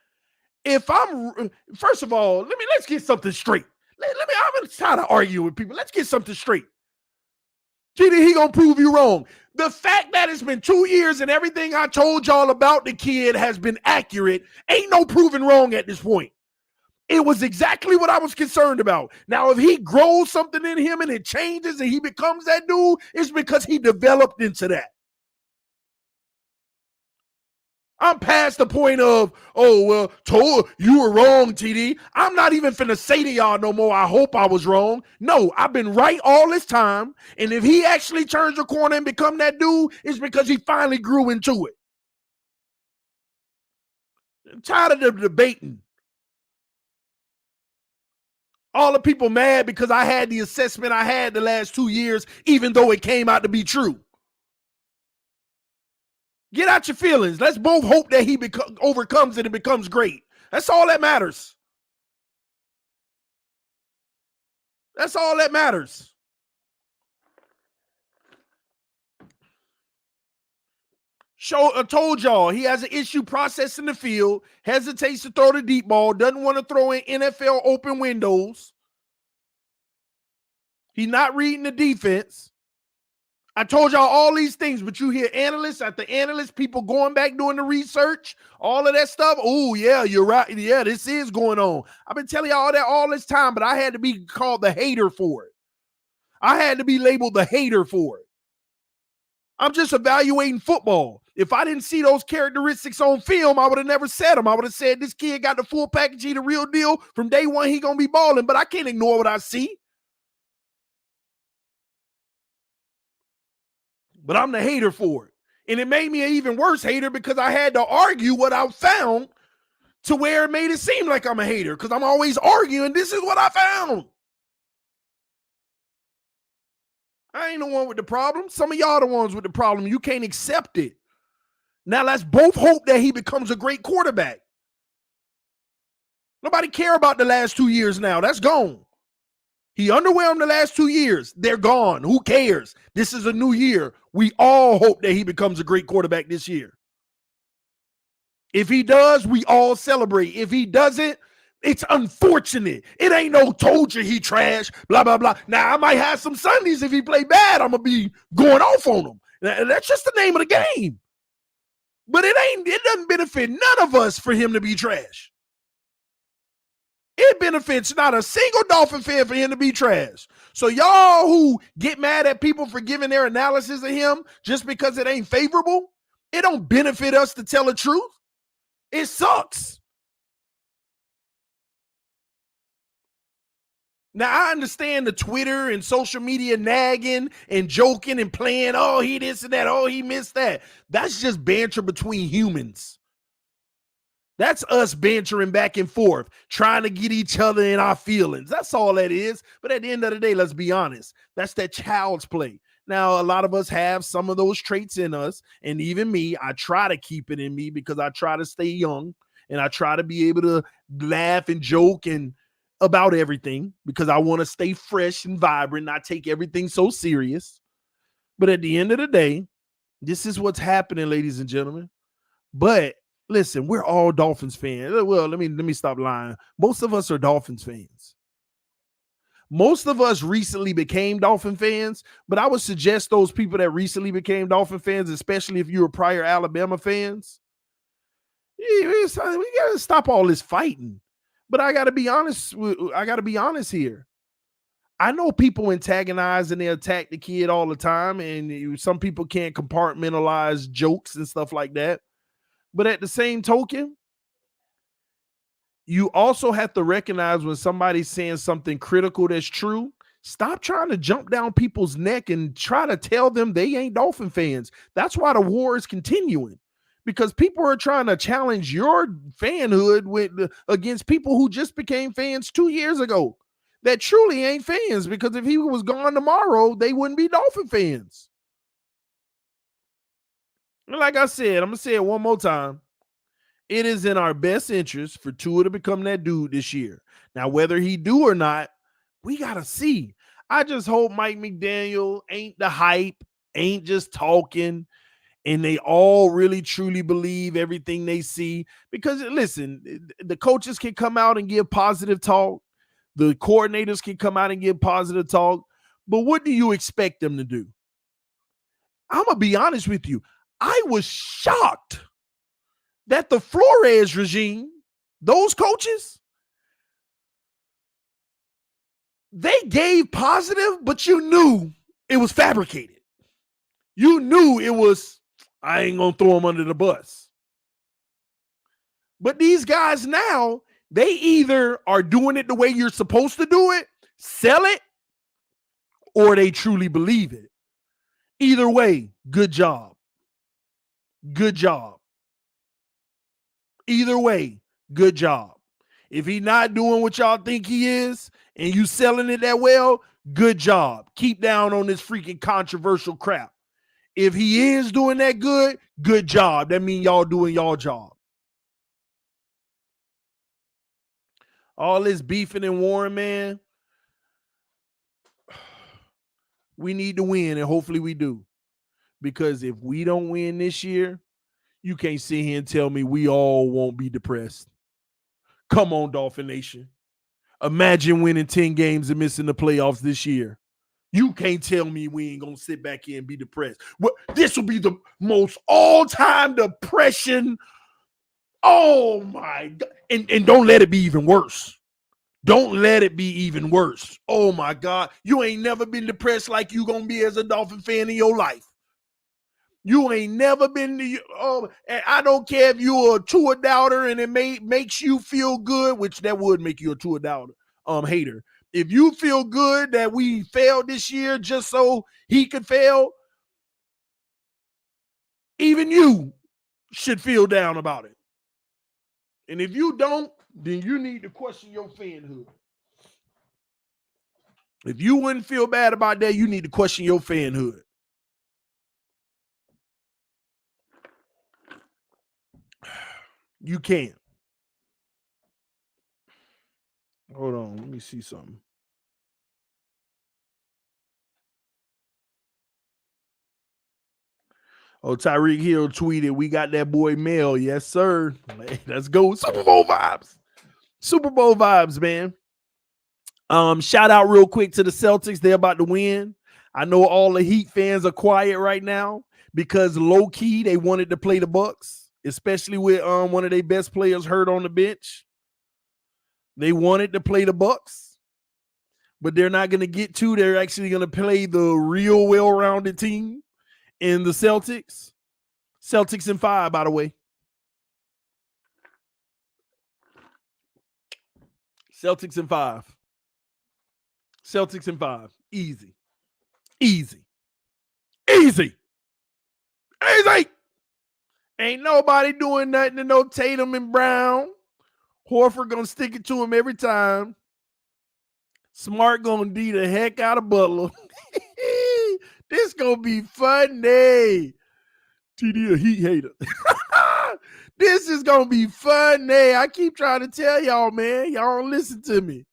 First of all, let's get something straight. I'm tired of arguing with people. Let's get something straight. TD, he gonna prove you wrong. The fact that it's been 2 years and everything I told y'all about the kid has been accurate ain't no proving wrong at this point. It was exactly what I was concerned about. Now, if he grows something in him and it changes and he becomes that dude, it's because he developed into that. I'm past the point of, oh, well, you were wrong, TD. I'm not even finna say to y'all no more, I hope I was wrong. No, I've been right all this time. And if he actually turns the corner and become that dude, it's because he finally grew into it. I'm tired of the debating. All the people mad because I had the assessment I had the last 2 years, even though it came out to be true. Get out your feelings. Let's both hope that he overcomes it and becomes great. That's all that matters. That's all that matters. I told y'all he has an issue processing the field, hesitates to throw the deep ball, doesn't want to throw in NFL open windows. He's not reading the defense. I told y'all all these things, but you hear analysts after analysts, people going back doing the research, all of that stuff. Oh, yeah, you're right. Yeah, this is going on. I've been telling y'all that all this time, but I had to be called the hater for it. I had to be labeled the hater for it. I'm just evaluating football. If I didn't see those characteristics on film, I would have never said them. I would have said this kid got the full package, he the real deal. From day one, he going to be balling, but I can't ignore what I see. But I'm the hater for it. And it made me an even worse hater because I had to argue what I found to where it made it seem like I'm a hater, because I'm always arguing, this is what I found. I ain't the one with the problem. Some of y'all the ones with the problem. You can't accept it. Now let's both hope that he becomes a great quarterback. Nobody care about the last 2 years now. That's gone. He underwhelmed the last 2 years. They're gone. Who cares? This is a new year. We all hope that he becomes a great quarterback this year. If he does, we all celebrate. If he doesn't, it's unfortunate. It ain't no told you he trash, blah, blah, blah. Now, I might have some Sundays if he play bad. I'm going to be going off on him. That's just the name of the game. But it doesn't benefit none of us for him to be trash. It benefits not a single Dolphin fan for him to be trash. So y'all who get mad at people for giving their analysis of him just because it ain't favorable, it don't benefit us to tell the truth. It sucks. Now, I understand the Twitter and social media nagging and joking and playing, oh, he this and that, oh, he missed that. That's just banter between humans. That's us bantering back and forth, trying to get each other in our feelings. That's all that is. But at the end of the day, let's be honest. That's that child's play. Now, a lot of us have some of those traits in us. And even me, I try to keep it in me because I try to stay young and I try to be able to laugh and joke and about everything because I want to stay fresh and vibrant, not take everything so serious. But at the end of the day, this is what's happening, ladies and gentlemen. But listen, we're all Dolphins fans. Well, let me stop lying. Most of us are Dolphins fans. Most of us recently became Dolphin fans, but I would suggest those people that recently became Dolphin fans, especially if you were prior Alabama fans, we got to stop all this fighting. But I got to be honest. I got to be honest here. I know people antagonize and they attack the kid all the time, and some people can't compartmentalize jokes and stuff like that. But at the same token, you also have to recognize when somebody's saying something critical that's true. Stop trying to jump down people's neck and try to tell them they ain't Dolphin fans. That's why the war is continuing. Because people are trying to challenge your fanhood against people who just became fans 2 years ago that truly ain't fans, because if he was gone tomorrow, they wouldn't be Dolphin fans. And like I said, I'm going to say it one more time. It is in our best interest for Tua to become that dude this year. Now, whether he do or not, we got to see. I just hope Mike McDaniel ain't the hype, ain't just talking, and they all really truly believe everything they see. Because listen, the coaches can come out and give positive talk. The coordinators can come out and give positive talk. But what do you expect them to do? I'm going to be honest with you. I was shocked that the Flores regime, those coaches, they gave positive, but you knew it was fabricated. You knew it was, I ain't going to throw them under the bus. But these guys now, they either are doing it the way you're supposed to do it, sell it, or they truly believe it. Either way, good job. Good job. Either way, good job. If he's not doing what y'all think he is and you selling it that well, good job. Keep down on this freaking controversial crap. If he is doing that good job. That means y'all doing y'all job. All this beefing and warring, man, we need to win, and hopefully we do. Because if we don't win this year, you can't sit here and tell me we all won't be depressed. Come on, Dolphin Nation. Imagine winning 10 games and missing the playoffs this year. You can't tell me we ain't going to sit back here and be depressed. Well, this will be the most all-time depression. Oh, my God. And don't let it be even worse. Don't let it be even worse. Oh, my God. You ain't never been depressed like you going to be as a Dolphin fan in your life. You ain't never been and I don't care if you're a Tua doubter and it makes you feel good, which that would make you a Tua doubter, hater. If you feel good that we failed this year just so he could fail, even you should feel down about it. And if you don't, then you need to question your fanhood. If you wouldn't feel bad about that, you need to question your fanhood. You can't. Hold on. Let me see something. Oh, Tyreek Hill tweeted, "We got that boy Mel." Yes, sir. Hey, let's go. Super Bowl vibes. Super Bowl vibes, man. Shout out real quick to the Celtics. They're about to win. I know all the Heat fans are quiet right now because low key they wanted to play the Bucks, especially with one of their best players hurt on the bench. They wanted to play the Bucks, but they're not going to get to. They're actually going to play the real well-rounded team in the Celtics. Celtics in 5, by the way. Celtics in 5. Celtics in 5. Easy. Easy. Easy. Easy. Ain't nobody doing nothing to no Tatum and Brown. Horford gonna stick it to him every time. Smart gonna D the heck out of Butler. This gonna be funny. TD a Heat hater. This is gonna be funny. I keep trying to tell y'all, man. Y'all don't listen to me.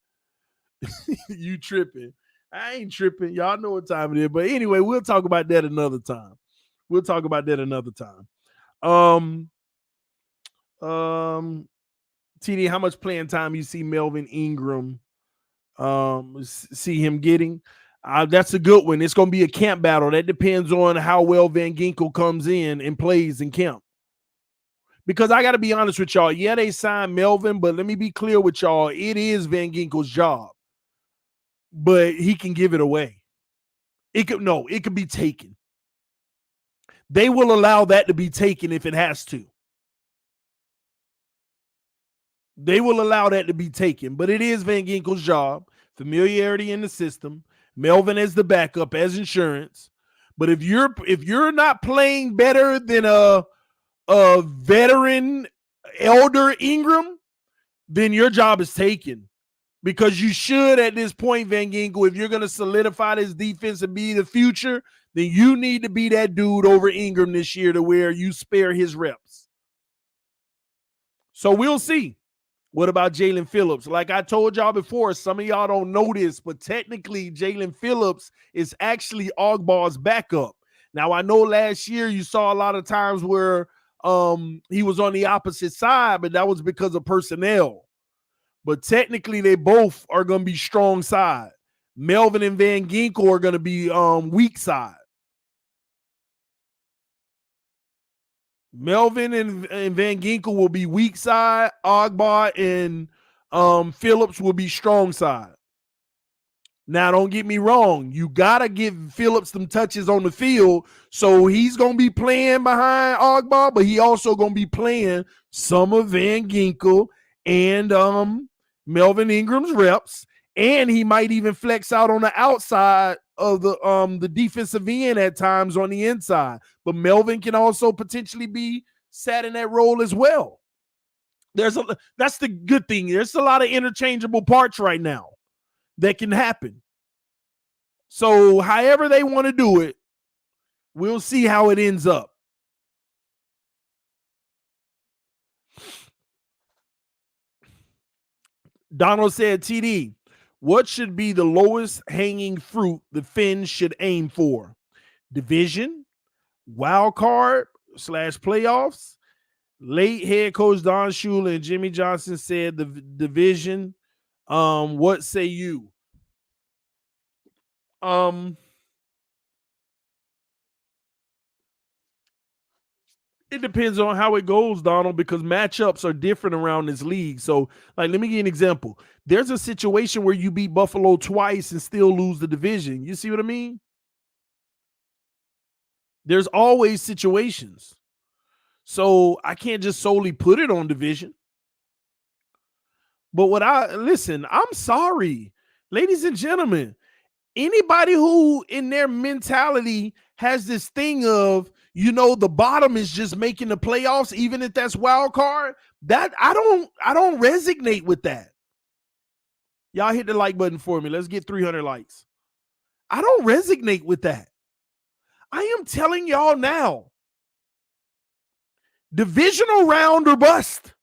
You tripping. I ain't tripping. Y'all know what time it is. But anyway, we'll talk about that another time. TD, how much playing time you see Melvin Ingram see him getting? That's a good one. It's going to be a camp battle. That depends on how well Van Ginkel comes in and plays in camp. Because I got to be honest with y'all. Yeah, they signed Melvin, but let me be clear with y'all. It is Van Ginkel's job. But he can give it away. It could be taken. They will allow that to be taken if it has to. They will allow that to be taken, but it is Van Ginkel's job. Familiarity in the system. Melvin as the backup, as insurance. But if you're not playing better than a veteran elder Ingram, then your job is taken. Because you should, at this point, Van Ginkel, if you're going to solidify this defense and be the future, then you need to be that dude over Ingram this year to where you spare his reps. So we'll see. What about Jalen Phillips? Like I told y'all before, some of y'all don't know this, but technically Jalen Phillips is actually Ogbah's backup. Now, I know last year you saw a lot of times where he was on the opposite side, but that was because of personnel. But technically, they both are going to be strong side. Melvin and Van Ginkel are going to be weak side. Melvin and Van Ginkel will be weak side. Ogbah and Phillips will be strong side. Now, don't get me wrong. You got to give Phillips some touches on the field. So he's going to be playing behind Ogbah, but he also going to be playing some of Van Ginkel and Melvin Ingram's reps. And he might even flex out on the outside of the defensive end at times on the inside. But Melvin can also potentially be sat in that role as well. That's the good thing. There's a lot of interchangeable parts right now that can happen. So however they want to do it, we'll see how it ends up. Donald said, TD, what should be the lowest hanging fruit the Fins should aim for? Division, wild card / playoffs? Late head coach Don Shula and Jimmy Johnson said the division. What say you? It depends on how it goes, Donald, because matchups are different around this league. So, like, let me give you an example. There's a situation where you beat Buffalo twice and still lose the division. You see what I mean? There's always situations. So I can't just solely put it on division. But I'm sorry, ladies and gentlemen, anybody who in their mentality has this thing of, the bottom is just making the playoffs, even if that's wild card, that I don't resonate with that. Y'all hit the like button for me. Let's get 300 likes. I don't resonate with that. I am telling y'all now, divisional round or bust.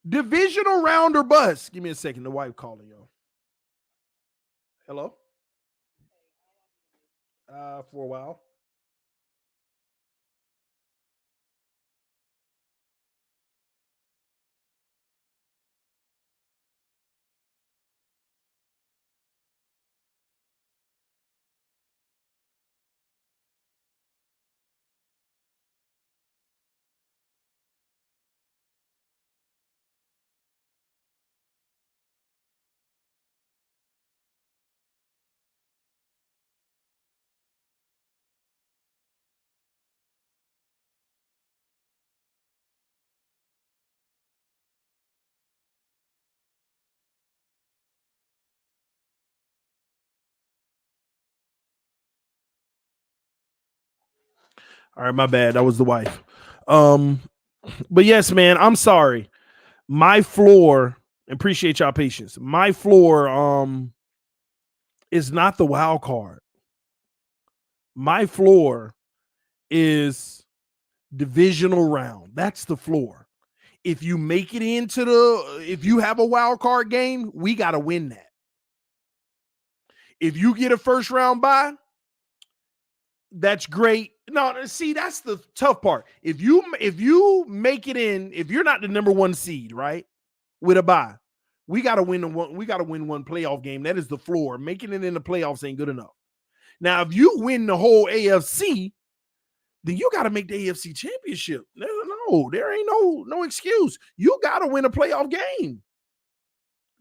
Divisional round or bust. Give me a second. The wife calling y'all. Hello? For a while. All right, my bad. That was the wife. But yes, man, I'm sorry. My floor, appreciate y'all patience. My floor is not the wild card. My floor is divisional round. That's the floor. If you make it if you have a wild card game, we got to win that. If you get a first round bye, that's great. No, see, that's the tough part. If you make it in, if you're not the number one seed, right, with a bye, we got to win one. We got to win one playoff game. That is the floor. Making it in the playoffs ain't good enough. Now, if you win the whole AFC, then you got to make the AFC championship. No, there ain't no excuse. You got to win a playoff game.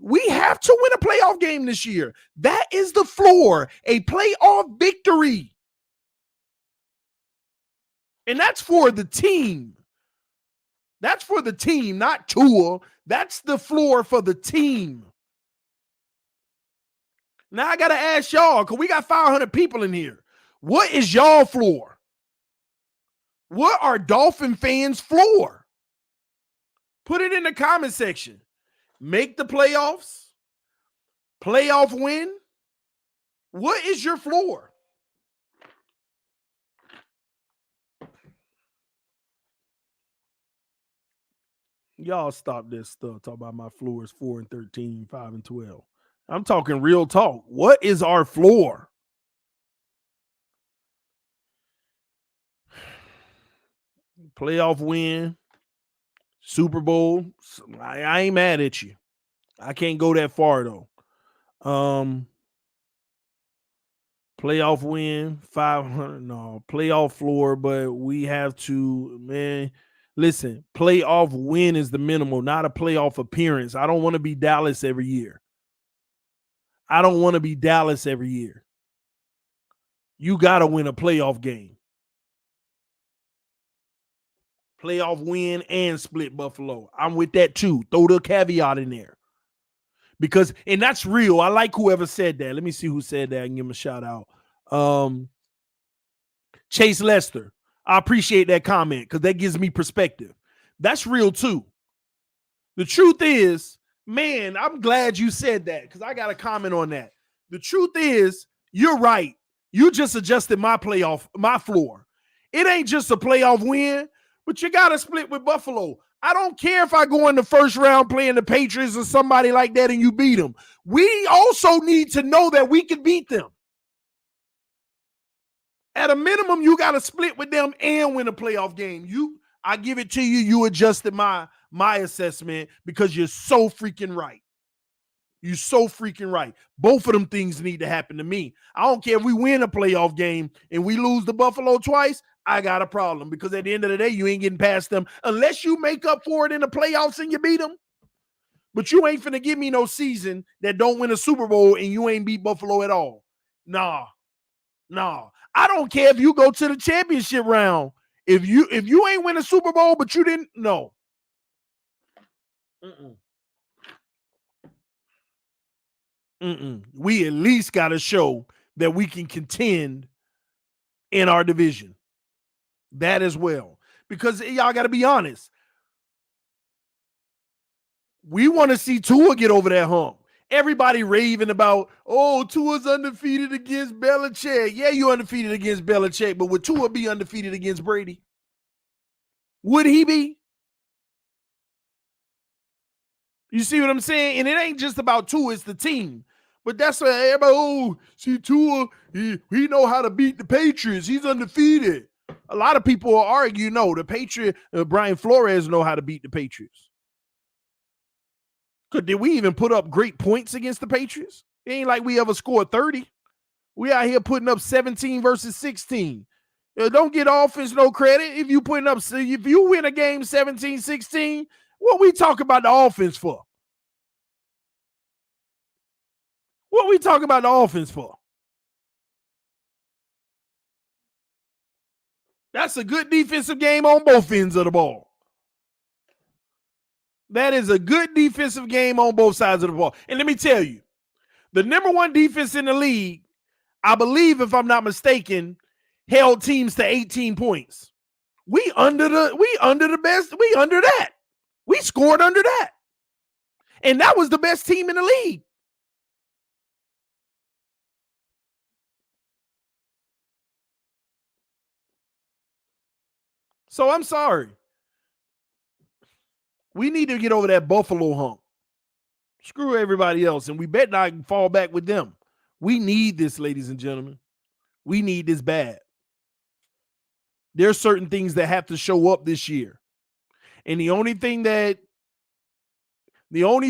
We have to win a playoff game this year. That is the floor, a playoff victory. And that's for the team. That's for the team, not Tua. That's the floor for the team. Now I got to ask y'all, because we got 500 people in here. What is y'all floor? What are Dolphin fans' floor? Put it in the comment section. Make the playoffs. Playoff win. What is your floor? Y'all stop this stuff. Talk about my floor is 4-13, 5-12. I'm talking real talk. What is our floor? Playoff win. Super Bowl. I ain't mad at you. I can't go that far though. Playoff win, 500. No, playoff floor, but we have to, man. Listen, playoff win is the minimal, not a playoff appearance. I don't want to be Dallas every year. You got to win a playoff game. Playoff win and split Buffalo. I'm with that too. Throw the caveat in there. Because, and that's real. I like whoever said that. Let me see who said that. I can give him a shout out. Chase Lester. I appreciate that comment because that gives me perspective. That's real too. The truth is, man, I'm glad you said that because I got a comment on that. The truth is, you're right. You just adjusted my floor. It ain't just a playoff win, but you got to split with Buffalo. I don't care if I go in the first round playing the Patriots or somebody like that and you beat them. We also need to know that we can beat them. At a minimum, you got to split with them and win a playoff game. I give it to you. You adjusted my assessment because you're so freaking right. You're so freaking right. Both of them things need to happen to me. I don't care if we win a playoff game and we lose to Buffalo twice. I got a problem because at the end of the day, you ain't getting past them unless you make up for it in the playoffs and you beat them. But you ain't finna give me no season that don't win a Super Bowl and you ain't beat Buffalo at all. Nah. I don't care if you go to the championship round. If you ain't win a Super Bowl, but you didn't, no. We at least got to show that we can contend in our division. That as well. Because y'all got to be honest. We want to see Tua get over that hump. Everybody raving about, oh, Tua's undefeated against Belichick. Yeah, you're undefeated against Belichick, but would Tua be undefeated against Brady? Would he be? You see what I'm saying? And it ain't just about Tua, it's the team. But that's why everybody, oh, see Tua, he know how to beat the Patriots. He's undefeated. A lot of people argue, no, the Patriot, Brian Flores know how to beat the Patriots. Did we even put up great points against the Patriots? It ain't like we ever scored 30. We out here putting up 17 versus 16. Don't get offense no credit. If you win a game 17-16, what we talk about the offense for? What we talking about the offense for? That's a good defensive game on both ends of the ball. That is a good defensive game on both sides of the ball. And let me tell you, the number one defense in the league, I believe, if I'm not mistaken, held teams to 18 points. We under the best. We under that. We scored under that. And that was the best team in the league. So I'm sorry. We need to get over that Buffalo hump. Screw everybody else, and we bet not fall back with them. We need this, ladies and gentlemen. We need this bad. There's certain things that have to show up this year. And the only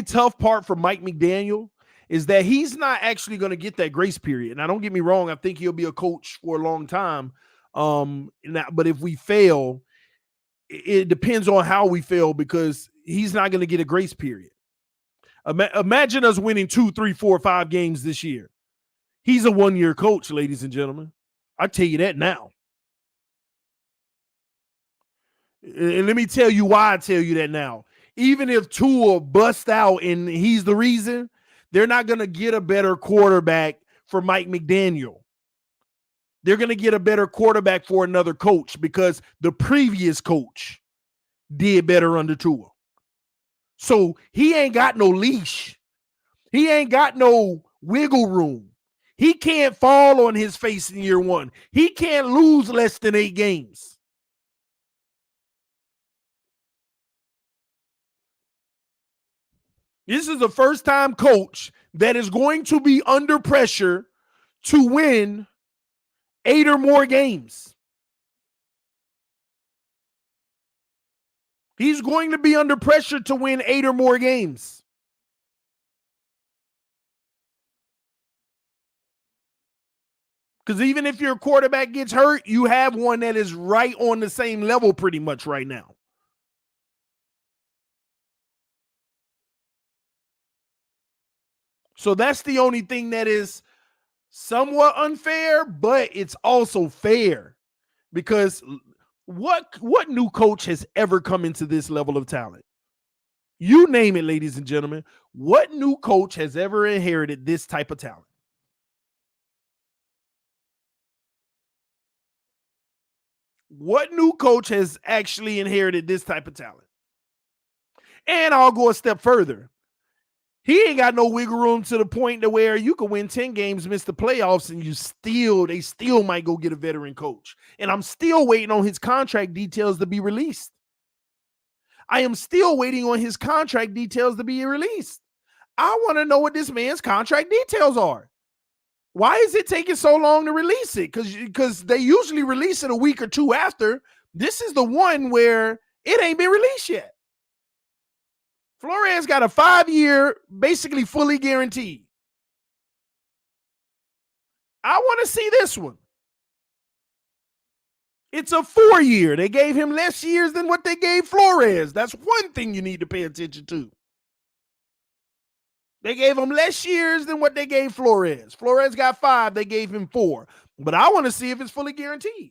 tough part for Mike McDaniel is that he's not actually going to get that grace period. Now, don't get me wrong. I think he'll be a coach for a long time. But if we fail, it depends on how we fail, because he's not going to get a grace period. Imagine us winning 2, 3, 4, 5 games this year. He's a one-year coach, ladies and gentlemen. I tell you that now. And let me tell you why I tell you that now. Even if Tua busts out and he's the reason, they're not going to get a better quarterback for Mike McDaniel. They're going to get a better quarterback for another coach, because the previous coach did better under Tua. So he ain't got no leash. He ain't got no wiggle room. He can't fall on his face in year one. He can't lose less than 8 games. This is the first-time coach that is going to be under pressure to win 8 or more games. He's going to be under pressure to win 8 or more games. Because even if your quarterback gets hurt, you have one that is right on the same level pretty much right now. So that's the only thing that is somewhat unfair, but it's also fair, because what new coach has ever come into this level of talent? You name it, ladies and gentlemen. What new coach has ever inherited this type of talent? What new coach has actually inherited this type of talent? And I'll go a step further. He ain't got no wiggle room to the point to where you can win 10 games, miss the playoffs, and they still might go get a veteran coach. And I'm still waiting on his contract details to be released. I am still waiting on his contract details to be released. I want to know what this man's contract details are. Why is it taking so long to release it? Because they usually release it a week or two after. This is the one where it ain't been released yet. Flores got a 5-year, basically fully guaranteed. I want to see this one. It's a 4-year. They gave him less years than what they gave Flores. That's one thing you need to pay attention to. They gave him less years than what they gave Flores. Flores got 5. They gave him 4. But I want to see if it's fully guaranteed.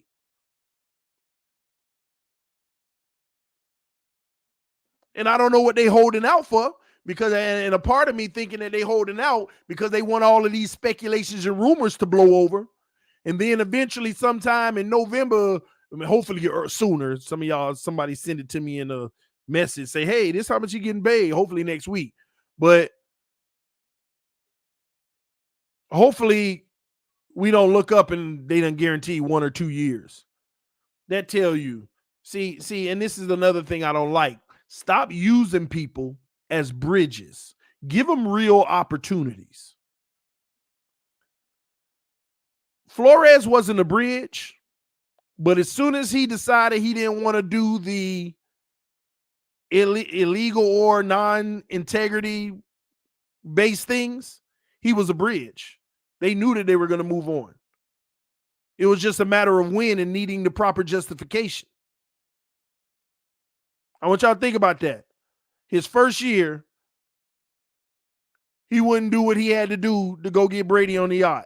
And I don't know what they holding out for, because, and a part of me thinking that they holding out because they want all of these speculations and rumors to blow over. And then eventually sometime in November, I mean, hopefully or sooner, some of y'all, somebody send it to me in a message, say, hey, this is how much you getting paid, hopefully next week. But hopefully we don't look up and they done guarantee 1 or 2 years. That tell you, see, and this is another thing I don't like. Stop using people as bridges. Give them real opportunities. Flores wasn't a bridge, but as soon as he decided he didn't want to do the illegal or non-integrity based things, he was a bridge. They knew that they were going to move on. It was just a matter of when and needing the proper justification. I want y'all to think about that. His first year, he wouldn't do what he had to do to go get Brady on the yacht.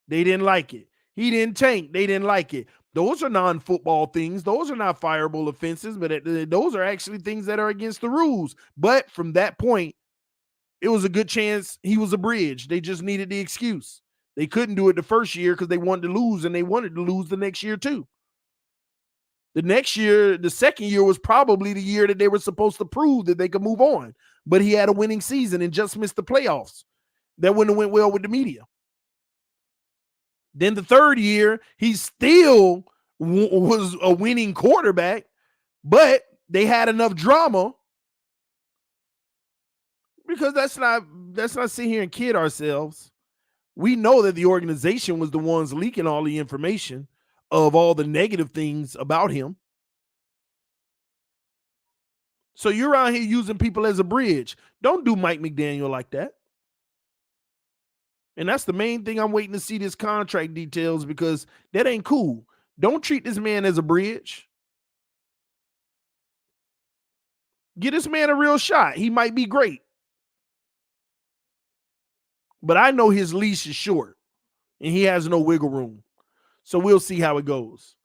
They didn't like it. He didn't tank. They didn't like it. Those are non-football things. Those are not fireable offenses, but those are actually things that are against the rules. But from that point, it was a good chance he was a bridge. They just needed the excuse. They couldn't do it the first year because they wanted to lose, and they wanted to lose the next year too. The next year, the second year was probably the year that they were supposed to prove that they could move on. But he had a winning season and just missed the playoffs. That wouldn't have went well with the media. Then the third year, he still was a winning quarterback, but they had enough drama, because let's not sit here and kid ourselves. We know that the organization was the ones leaking all the information of all the negative things about him. So you're out here using people as a bridge. Don't do Mike McDaniel like that. And that's the main thing I'm waiting to see, this contract details, because that ain't cool. Don't treat this man as a bridge. Get this man a real shot. He might be great. But I know his leash is short and he has no wiggle room. So we'll see how it goes.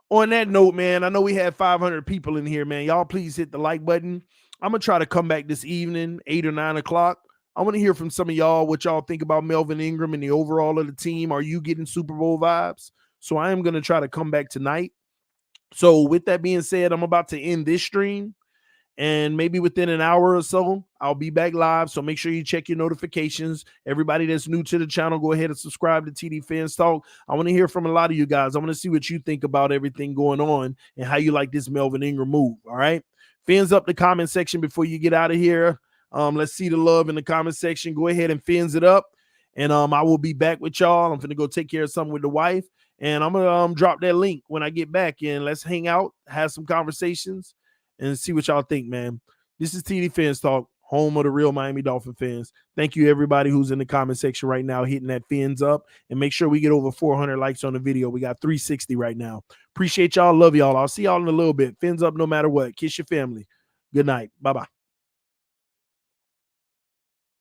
On that note, man, I know we had 500 people in here, man. Y'all please hit the like button. I'm going to try to come back this evening, 8 or 9 o'clock. I want to hear from some of y'all what y'all think about Melvin Ingram and the overall of the team. Are you getting Super Bowl vibes? So I am going to try to come back tonight. So with that being said, I'm about to end this stream. And maybe within an hour or so, I'll be back live. So make sure you check your notifications. Everybody that's new to the channel, go ahead and subscribe to TD Fans Talk. I want to hear from a lot of you guys. I want to see what you think about everything going on and how you like this Melvin Ingram move. All right. Fins up the comment section before you get out of here. Let's see the love in the comment section. Go ahead and fins it up. And I will be back with y'all. I'm going to go take care of something with the wife. And I'm going to drop that link when I get back. And let's hang out, have some conversations, and see what y'all think, man. This is TD Fans Talk, home of the real Miami Dolphin fans. Thank you, everybody who's in the comment section right now, hitting that fins up. And make sure we get over 400 likes on the video. We got 360 right now. Appreciate y'all. Love y'all. I'll see y'all in a little bit. Fins up no matter what. Kiss your family. Good night. Bye-bye.